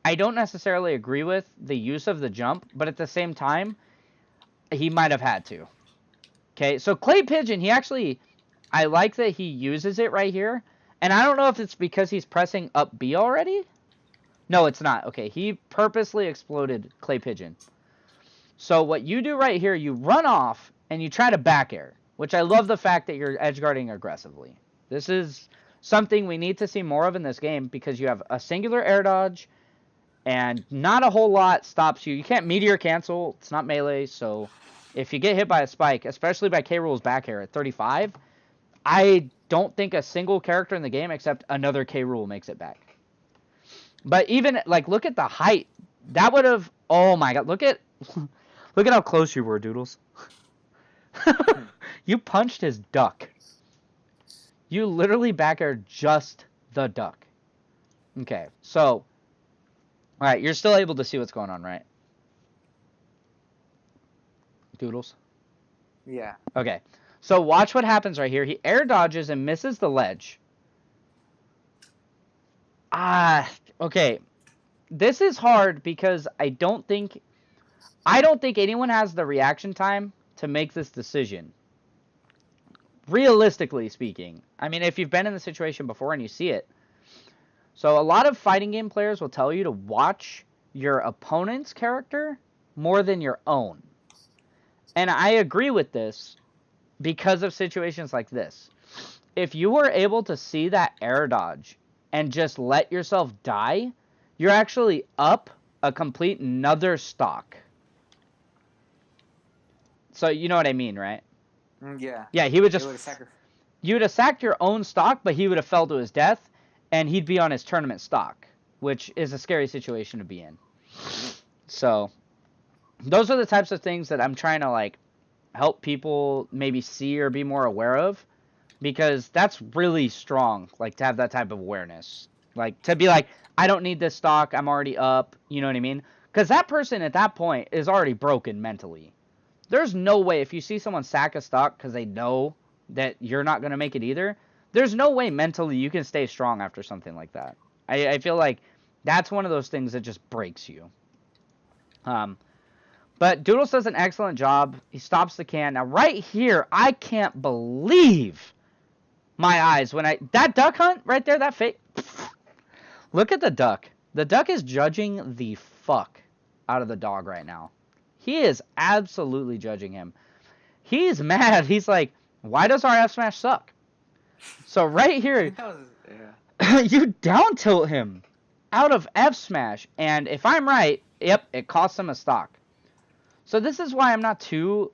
necessarily agree with the use of the jump, but at the same time, he might have had to. Okay, so clay pigeon, I like that he uses it right here, and I don't know if it's because he's pressing up B already. No, it's not. Okay, he purposely exploded clay pigeon. So what you do right here, you run off, and you try to back air, which I love the fact that you're edge guarding aggressively. This is something we need to see more of in this game because you have a singular air dodge, and not a whole lot stops you. You can't meteor cancel. It's not melee, so if you get hit by a spike, especially by K. Rool's back air at 35, I don't think a single character in the game except another K. Rool makes it back. But even, like, look at the height. That would have... Oh, my God. Look at how close you were, Doodles. You punched his duck. You literally back aired just the duck. Okay, so... Alright, you're still able to see what's going on, right? Doodles? Yeah. Okay, so watch what happens right here. He air dodges and misses the ledge. Okay. This is hard because I don't think anyone has the reaction time to make this decision. Realistically speaking. I mean, if you've been in the situation before and you see it. So a lot of fighting game players will tell you to watch your opponent's character more than your own. And I agree with this because of situations like this. If you were able to see that air dodge and just let yourself die, you're actually up a complete another stock. So you know what I mean, right? Yeah. Yeah, he would just... You would have sacked your own stock, but he would have fell to his death, and he'd be on his tournament stock, which is a scary situation to be in. So, those are the types of things that I'm trying to, like, help people maybe see or be more aware of, because that's really strong, like, to have that type of awareness. Like, to be like, I don't need this stock, I'm already up, you know what I mean? Because that person at that point is already broken mentally. There's no way, if you see someone sack a stock because they know that you're not going to make it either, there's no way mentally you can stay strong after something like that. I feel like that's one of those things that just breaks you. But Doodles does an excellent job. He stops the can. Now, right here, I can't believe my eyes when that duck hunt right there, that fake. Look at the duck. The duck is judging the fuck out of the dog right now. He is absolutely judging him. He's mad. He's like, why does our F smash suck? So right here, you down tilt him out of F smash. And if I'm right, yep, it costs him a stock. So this is why I'm not going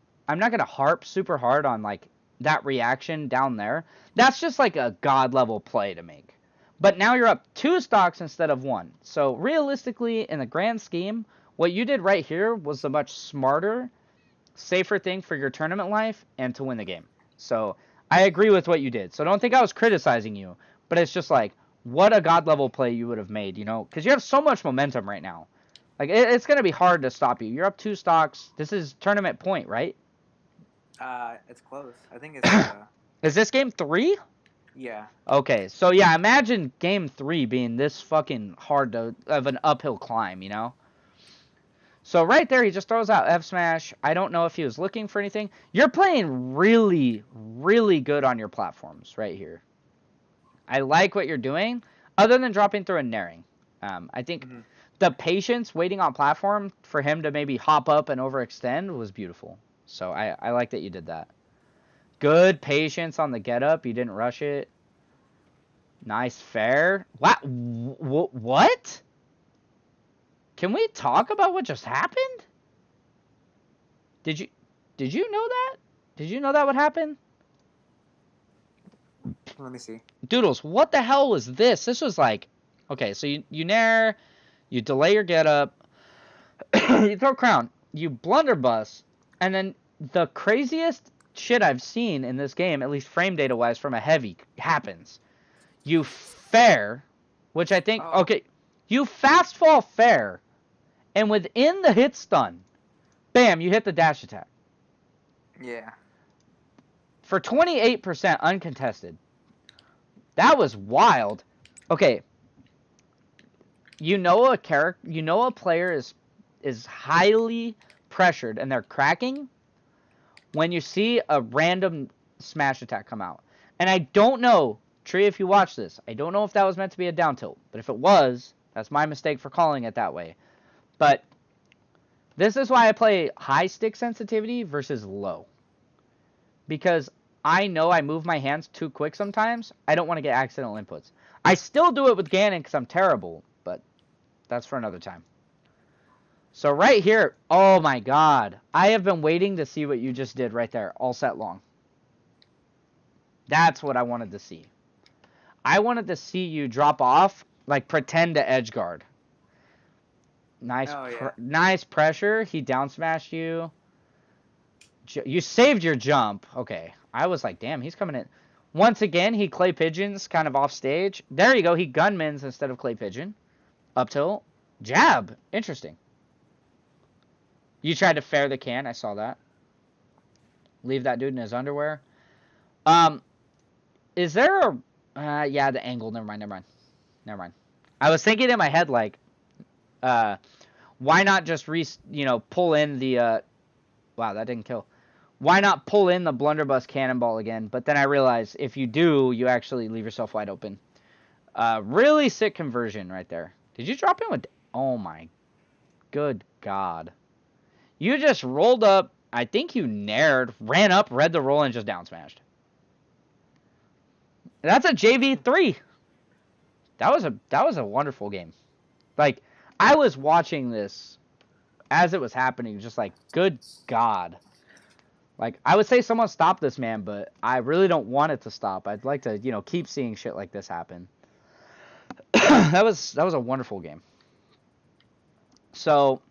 to harp super hard on like that reaction down there. That's just like a god level play to make. But now you're up 2 stocks instead of 1. So realistically, in the grand scheme, What you did right here was a much smarter, safer thing for your tournament life and to win the game. So I agree with what you did. So don't think I was criticizing you, but it's just like, what a god level play you would have made, you know? Because you have so much momentum right now. Like, it's going to be hard to stop you. You're up 2 stocks. This is tournament point, right? It's close. I think it's Is this game 3? yeah. Okay, so yeah, imagine game 3 being this fucking hard of an uphill climb, you know? So right there, he just throws out F smash. I don't know if he was looking for anything. You're playing really, really good on your platforms right here. I like what you're doing, other than dropping through and naring. I think the patience waiting on platform for him to maybe hop up and overextend was beautiful. So I like that you did that. Good patience on the get up. You didn't rush it. Nice fair. What? Can we talk about what just happened? Did you know that? Did you know that would happen? Let me see. Doodles, what the hell was this? This was like, okay, so you nair, you delay your get up, you throw crown, you blunderbuss, and then the craziest shit I've seen in this game, at least frame data wise, from a heavy happens. You fair, which I think, okay, you fast fall fair, and within the hit stun, bam, you hit the dash attack. Yeah. For 28% uncontested. That was wild. Okay. You know a player is highly pressured and they're cracking when you see a random smash attack come out. And I don't know, Tree, if you watch this, I don't know if that was meant to be a down tilt, but if it was, that's my mistake for calling it that way. But this is why I play high stick sensitivity versus low. Because I know I move my hands too quick sometimes. I don't want to get accidental inputs. I still do it with Ganon because I'm terrible, but that's for another time. So right here, oh my god. I have been waiting to see what you just did right there all set long. That's what I wanted to see. I wanted to see you drop off, like pretend to edge guard. Nice, nice pressure. He down smashed you. You saved your jump. Okay. I was like, damn, he's coming in. Once again, he clay pigeons kind of off stage. There you go. He gunmans instead of clay pigeon. Up tilt. Jab. Interesting. You tried to fair the can. I saw that. Leave that dude in his underwear. Is there a... yeah, the angle. Never mind. I was thinking in my head, like, why not just, pull in the... wow, that didn't kill. Why not pull in the blunderbuss cannonball again? But then I realized if you do, you actually leave yourself wide open. Really sick conversion right there. Did you drop in with... oh my good god. You just rolled up. I think you nared, ran up, read the roll, and just down smashed. That's a JV3. That was a wonderful game. Like, I was watching this as it was happening, just like, good god. Like, I would say someone stop this man, but I really don't want it to stop. I'd like to, keep seeing shit like this happen. that was a wonderful game. So,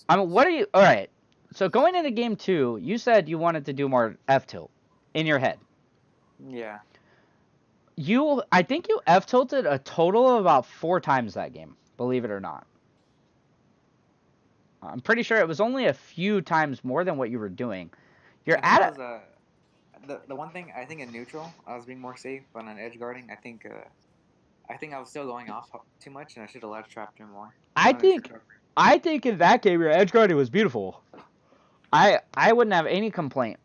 what are you... all right. So, going into game 2, you said you wanted to do more F-tilt in your head. Yeah. I think you F-tilted a total of about 4 times that game, believe it or not. I'm pretty sure it was only a few times more than what you were doing. You're at the one thing I think in neutral, I was being more safe, but on edge guarding, I think I was still going off too much, and I should have ledge trapped him more. I think in that game your edge guarding was beautiful. I wouldn't have any complaint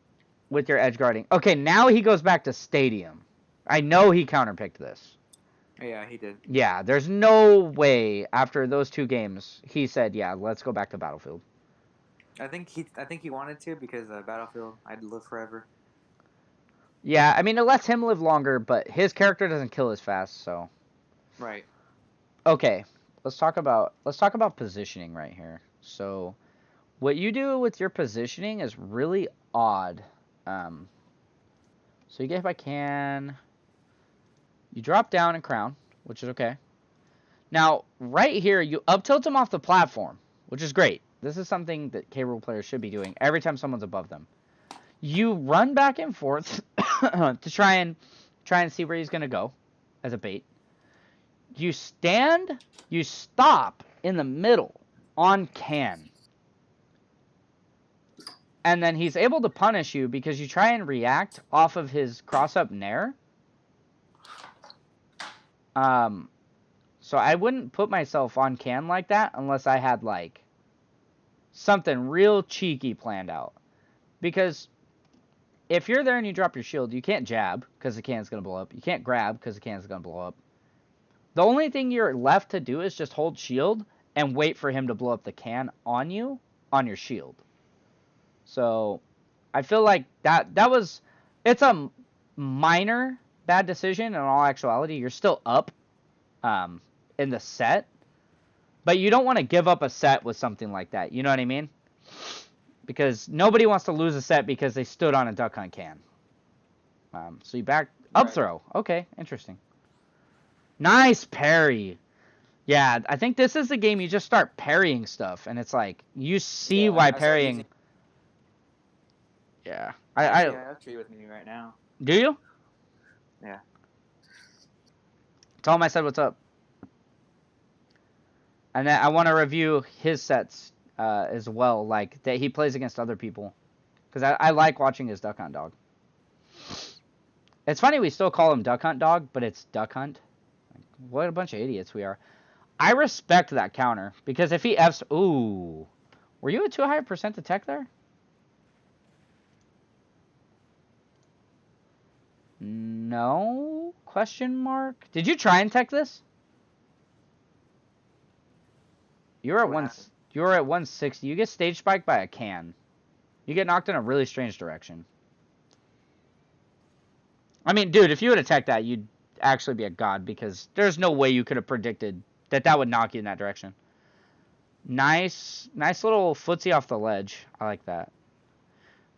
with your edge guarding. Okay, now he goes back to stadium. I know he counterpicked this. Yeah, he did. Yeah, there's no way after those 2 games he said, "Yeah, let's go back to Battlefield." I think he wanted to because Battlefield, I'd live forever. Yeah, I mean it lets him live longer, but his character doesn't kill as fast, so. Right. Okay, let's talk about positioning right here. So, what you do with your positioning is really odd. So you get hit by can. You drop down and crown, which is okay. Now, right here, you up tilt them off the platform, which is great. This is something that K-Rool players should be doing every time someone's above them. You run back and forth to try and see where he's gonna go as a bait. You stand, you stop in the middle on can. And then he's able to punish you because you try and react off of his cross-up nair. So I wouldn't put myself on can like that unless I had, like, something real cheeky planned out. Because if you're there and you drop your shield, you can't jab because the can's going to blow up. You can't grab because the can's going to blow up. The only thing you're left to do is just hold shield and wait for him to blow up the can on you, on your shield. So I feel like it's a minor bad decision in all actuality. You're still up in the set, but you don't want to give up a set with something like that. You know what I mean? Because nobody wants to lose a set because they stood on a duck hunt can. So you back up throw. Okay, interesting. Nice parry. Yeah, I think this is the game you just start parrying stuff, and it's like you see why parrying. Yeah, I have Tree with me right now. Do you? Yeah. Tell him I said what's up. And then I want to review his sets as well, like that he plays against other people, because I like watching his duck hunt dog. It's funny we still call him duck hunt dog, but it's duck hunt. What a bunch of idiots we are. I respect that counter because if he f's, ooh, were you at too high a percent to tech there? No? Question mark? Did you try and tech this? You're at 160. You get stage spiked by a can. You get knocked in a really strange direction. I mean, dude, if you would have teched that, you'd actually be a god because there's no way you could have predicted that would knock you in that direction. Nice little footsie off the ledge. I like that.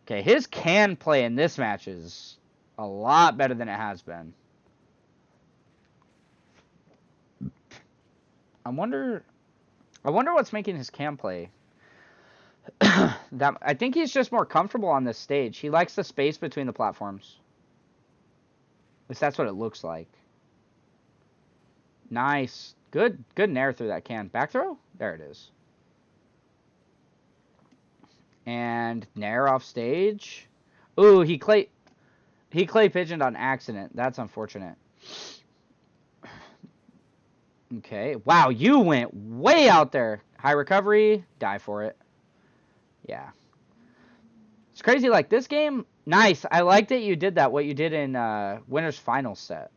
Okay, his can play in this match is a lot better than it has been. I wonder what's making his can play. I think he's just more comfortable on this stage. He likes the space between the platforms. At least that's what it looks like. Nice. Good nair through that can. Back throw? There it is. And nair off stage. Ooh, he clay pigeoned on accident. That's unfortunate. Okay. Wow, you went way out there. High recovery. Die for it. Yeah. It's crazy. Like, this game, nice. I like that you did that, what you did in Winner's Final set.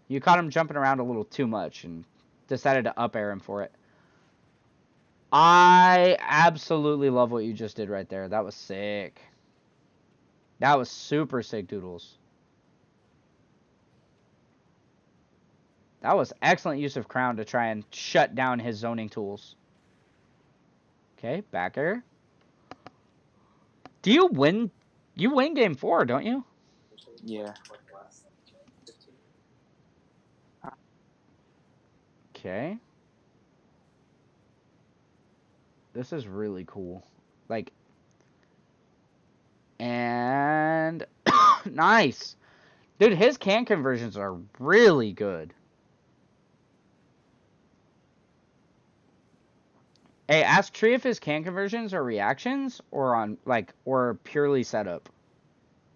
You caught him jumping around a little too much and decided to up air him for it. I absolutely love what you just did right there. That was sick. That was super sick, Doodles. That was excellent use of Crown to try and shut down his zoning tools. Okay, back air. Do you win? You win game 4, don't you? Yeah. Okay. This is really cool. Like, and nice. Dude, his can conversions are really good. Hey, ask Tree if his can conversions are reactions or or purely setup.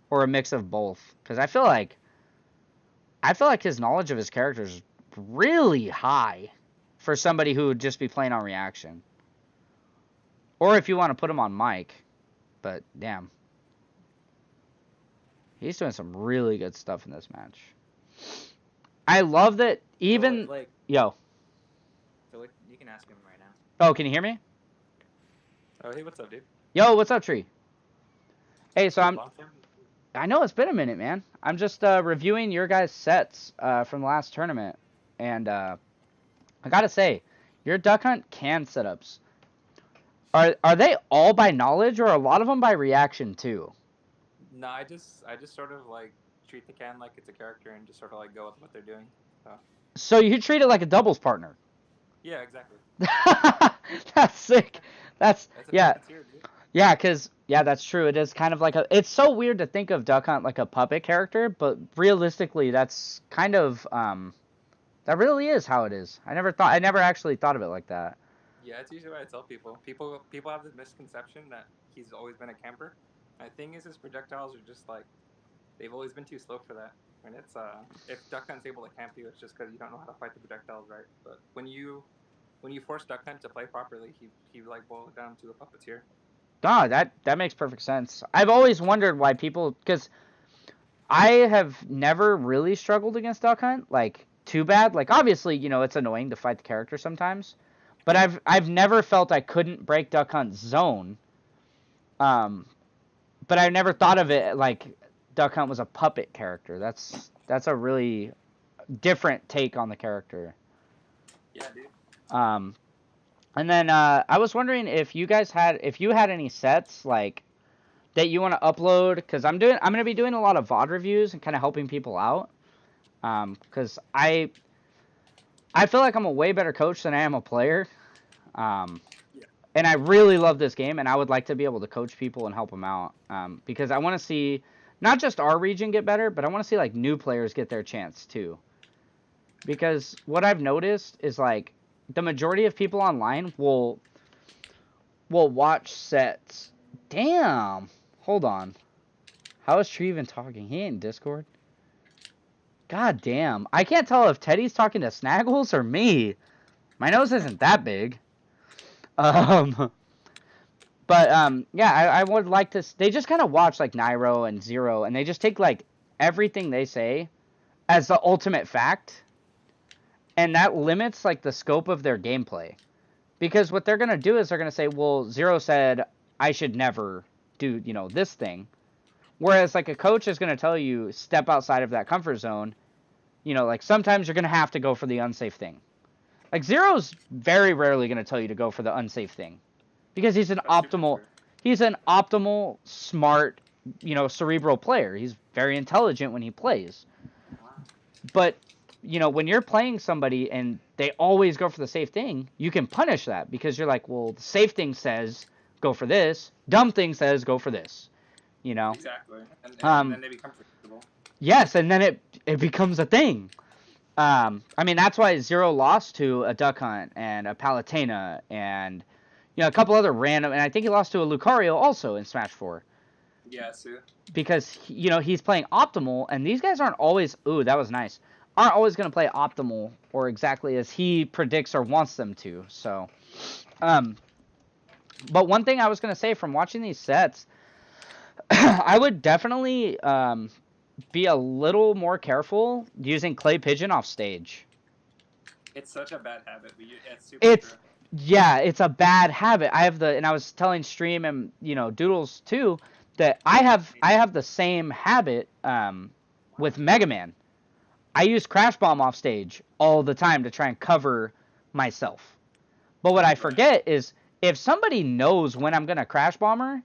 Or a mix of both. Because I feel like his knowledge of his characters is really high for somebody who would just be playing on reaction. Or if you want to put him on mic. But, damn. He's doing some really good stuff in this match. I love that even... So, like, yo. So you can ask him right now. Oh, can you hear me? Oh, hey, what's up, dude? Yo, what's up, Tree? Hey, so I know it's been a minute, man. I'm just reviewing your guys' sets from the last tournament. And I gotta say, your Duck Hunt can setups... Are they all by knowledge, or a lot of them by reaction too? No, I just sort of like treat the can like it's a character and just sort of like go with what they're doing. So you treat it like a doubles partner. Yeah, exactly. That's sick. That's That's a yeah. puppeteer, dude. Yeah, because, yeah, that's true. It is kind of like a... It's so weird to think of Duck Hunt like a puppet character, but realistically, that's kind of... that really is how it is. I never actually thought of it like that. Yeah, it's usually what I tell people. People have this misconception that he's always been a camper. My thing is his projectiles are just like, they've always been too slow for that. And it's, if Duck Hunt's able to camp you, it's just because you don't know how to fight the projectiles right. But when you force Duck Hunt to play properly, he like boils down to a puppeteer. Ah, that makes perfect sense. I've always wondered why people... Because I have never really struggled against Duck Hunt, like, too bad. Like, obviously, you know, it's annoying to fight the character sometimes. But I've never felt I couldn't break Duck Hunt's zone. But I never thought of it like Duck Hunt was a puppet character. That's a really different take on the character. Yeah, dude. And then I was wondering if you had any sets like that you want to upload, because I'm gonna be doing a lot of VOD reviews and kind of helping people out. Because I feel like I'm a way better coach than I am a player. And I really love this game, and I would like to be able to coach people and help them out. Because I want to see not just our region get better, but I want to see like new players get their chance too. Because what I've noticed is like the majority of people online will watch sets. Damn. Hold on. How is Tree even talking? He ain't in Discord. God damn. I can't tell if Teddy's talking to Snaggles or me. My nose isn't that big. But yeah, I would like to... They just kind of watch, like, Nairo and Zero, and they just take, like, everything they say as the ultimate fact, and that limits, like, the scope of their gameplay. Because what they're going to do is they're going to say, well, Zero said I should never do, you know, this thing. Whereas, like, a coach is going to tell you, step outside of that comfort zone. You know, like, sometimes you're going to have to go for the unsafe thing. Like, Zero's very rarely going to tell you to go for the unsafe thing. Because he's an optimal, smart, you know, cerebral player. He's very intelligent when he plays. But, you know, when you're playing somebody and they always go for the safe thing, you can punish that. Because you're like, well, the safe thing says go for this. Dumb thing says go for this. You know? Exactly. And then they become predictable. Yes, and then it becomes a thing. I mean, that's why Zero lost to a Duck Hunt and a Palutena and, you know, a couple other random... And I think he lost to a Lucario also in Smash 4. Yeah, Sue. Because, you know, he's playing optimal, and these guys aren't always... Ooh, that was nice. Aren't always going to play optimal or exactly as he predicts or wants them to. So, but one thing I was going to say from watching these sets, I would definitely... be a little more careful using Clay Pigeon off stage. It's such a bad habit, but it's super true. Yeah, it's a bad habit. And I was telling Stream and, you know, Doodles too, that I have the same habit with Mega Man. I use Crash Bomb off stage all the time to try and cover myself. But what I forget is if somebody knows when I'm gonna Crash Bomber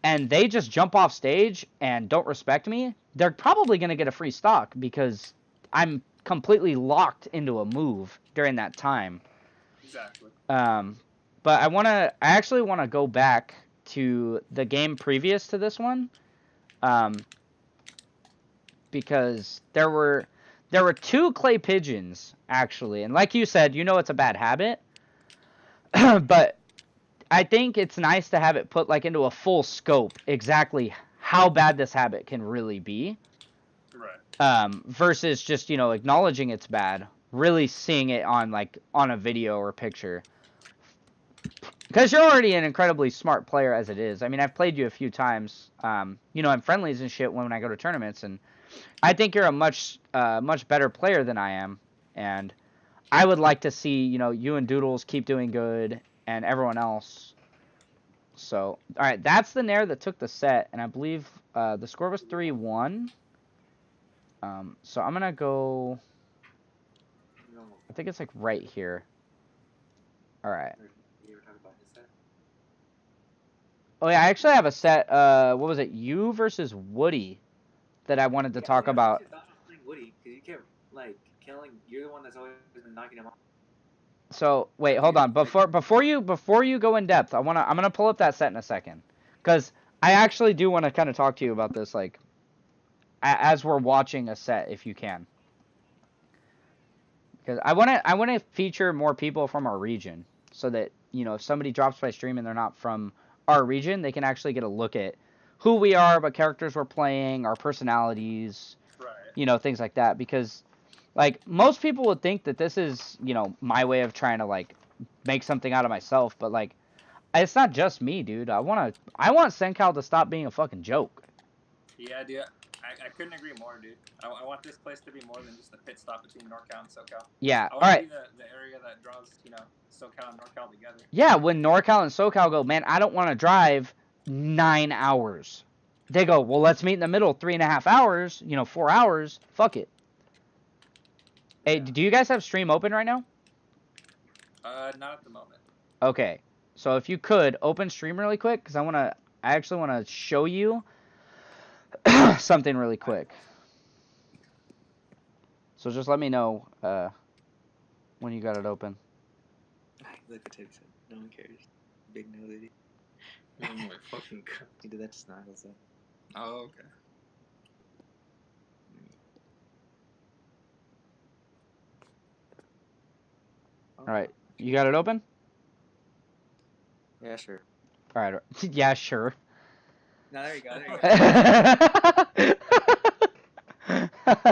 and they just jump off stage and don't respect me, they're probably going to get a free stock because I'm completely locked into a move during that time. Exactly. But I actually want to go back to the game previous to this one. Because there were two Clay Pigeons, actually. And like you said, you know it's a bad habit. But I think it's nice to have it put like into a full scope exactly how bad this habit can really be. Right. Versus just, you know, acknowledging it's bad, really seeing it on a video or picture. Because you're already an incredibly smart player as it is. I mean, I've played you a few times, you know, in friendlies and shit when I go to tournaments, and I think you're a much better player than I am, and I would like to see, you know, you and Doodles keep doing good, and everyone else. So, alright, that's the Nair that took the set, and I believe the score was 3-1. So I'm gonna go... I think it's like right here. Alright. Oh yeah, I actually have a set, what was it, you versus Woody, that I wanted to talk about. Woody, because you kept, like, You're the one that's always been knocking him off. So wait, hold on. Before you go in depth, I'm gonna pull up that set in a second, because I actually do want to kind of talk to you about this, like as we're watching a set, if you can, because I want to feature more people from our region, so that if somebody drops by stream and they're not from our region, they can actually get a look at who we are, what characters we're playing, our personalities, Right. things like that, because. Like, most people would think that this is, my way of trying to, like, make something out of myself, but, like, it's not just me, dude. I want SenCal to stop being a fucking joke. Yeah, dude. I couldn't agree more, dude. I want this place to be more than just a pit stop between NorCal and SoCal. Yeah, I want to be the area that draws, SoCal and NorCal together. Yeah, when NorCal and SoCal go, man, I don't want to drive 9 hours. They go, well, let's meet in the middle, 3.5 hours, 4 hours. Fuck it. Hey, do you guys have stream open right now? Not at the moment. Okay. So if you could, open stream really quick, because I actually want to show you something really quick. So just let me know when you got it open. Look at Tig said, no one cares. Big no lady. Oh my fucking god. He did that to Snuggles, though. Oh, okay. All right. You got it open? Yeah, sure. All right. Yeah, sure. No, there you go. There you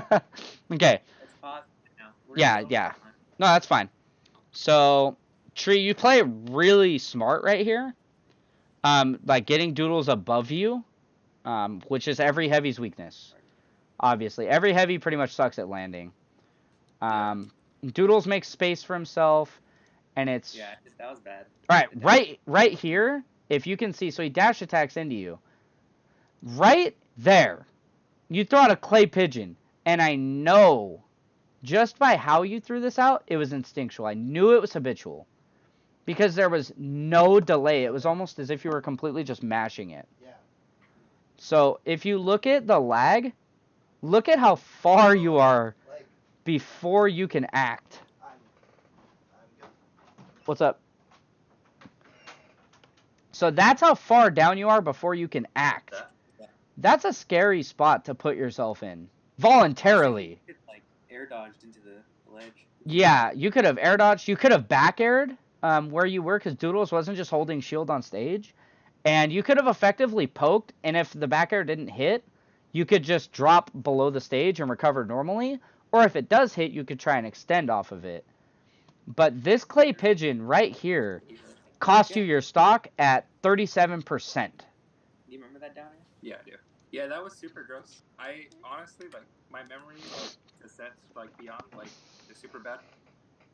go. Okay. It's paused now. Yeah. No, that's fine. So, Tree, you play really smart right here. Like getting Doodles above you, which is every heavy's weakness. Obviously, every heavy pretty much sucks at landing. Doodles makes space for himself, and it's that was bad. All right here. If you can see, so he dash attacks into you. Right there, you throw out a clay pigeon, and I know, just by how you threw this out, it was instinctual. I knew it was habitual, because there was no delay. It was almost as if you were completely just mashing it. Yeah. So if you look at the lag, look at how far you are before you can act. I'm good. What's up? So that's how far down you are before you can act. That's a scary spot to put yourself in. Voluntarily. You could, air dodged into the ledge. Yeah, you could have air dodged. You could have back aired where you were, because Doodles wasn't just holding shield on stage. And you could have effectively poked, and if the back air didn't hit, you could just drop below the stage and recover normally. Or if it does hit, you could try and extend off of it. But this clay pigeon right here cost you your stock at 37%. Do you remember that down here? Yeah, I do. Yeah, that was super gross. I honestly, my memory of the sets, beyond, is super bad.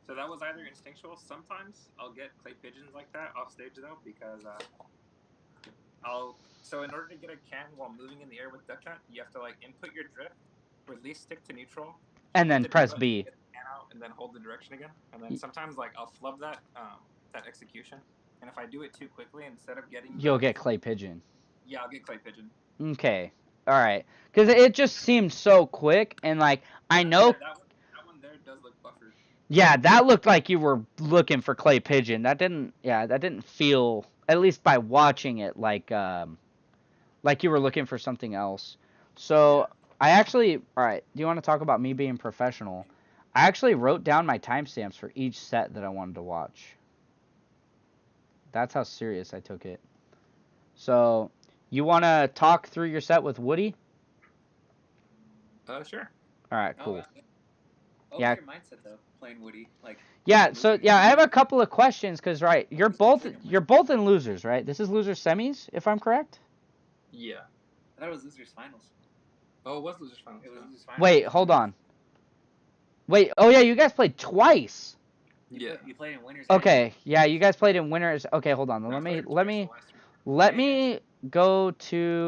So that was either instinctual. Sometimes I'll get clay pigeons like that off stage, though, because so in order to get a can while moving in the air with Duck Hunt, you have to, input your drift, release stick to neutral, and then press B. Get the can out, and then hold the direction again. And then sometimes, I'll flub that execution. And if I do it too quickly, instead of getting... You'll get clay pigeon. Yeah, I'll get clay pigeon. Okay. Alright. Because it just seemed so quick, and, I know... Yeah, that one there does look buffered. Yeah, that looked like you were looking for clay pigeon. That didn't feel, at least by watching it, like you were looking for something else. So, I actually... Alright, do you want to talk about me being professional? I actually wrote down my timestamps for each set that I wanted to watch. That's how serious I took it. So, you want to talk through your set with Woody? Sure. All right, cool. What Yeah. was your mindset though, playing Woody? Yeah, so I have a couple of questions because you're both in losers, right? This is losers semis, if I'm correct. Yeah. I thought it was losers finals. Oh, it was losers finals. It was losers finals. Wait, hold on. Wait, oh yeah, you guys played twice. Yeah. You played in winners. Okay, yeah, you guys played in winners. Okay, hold on. Let me go to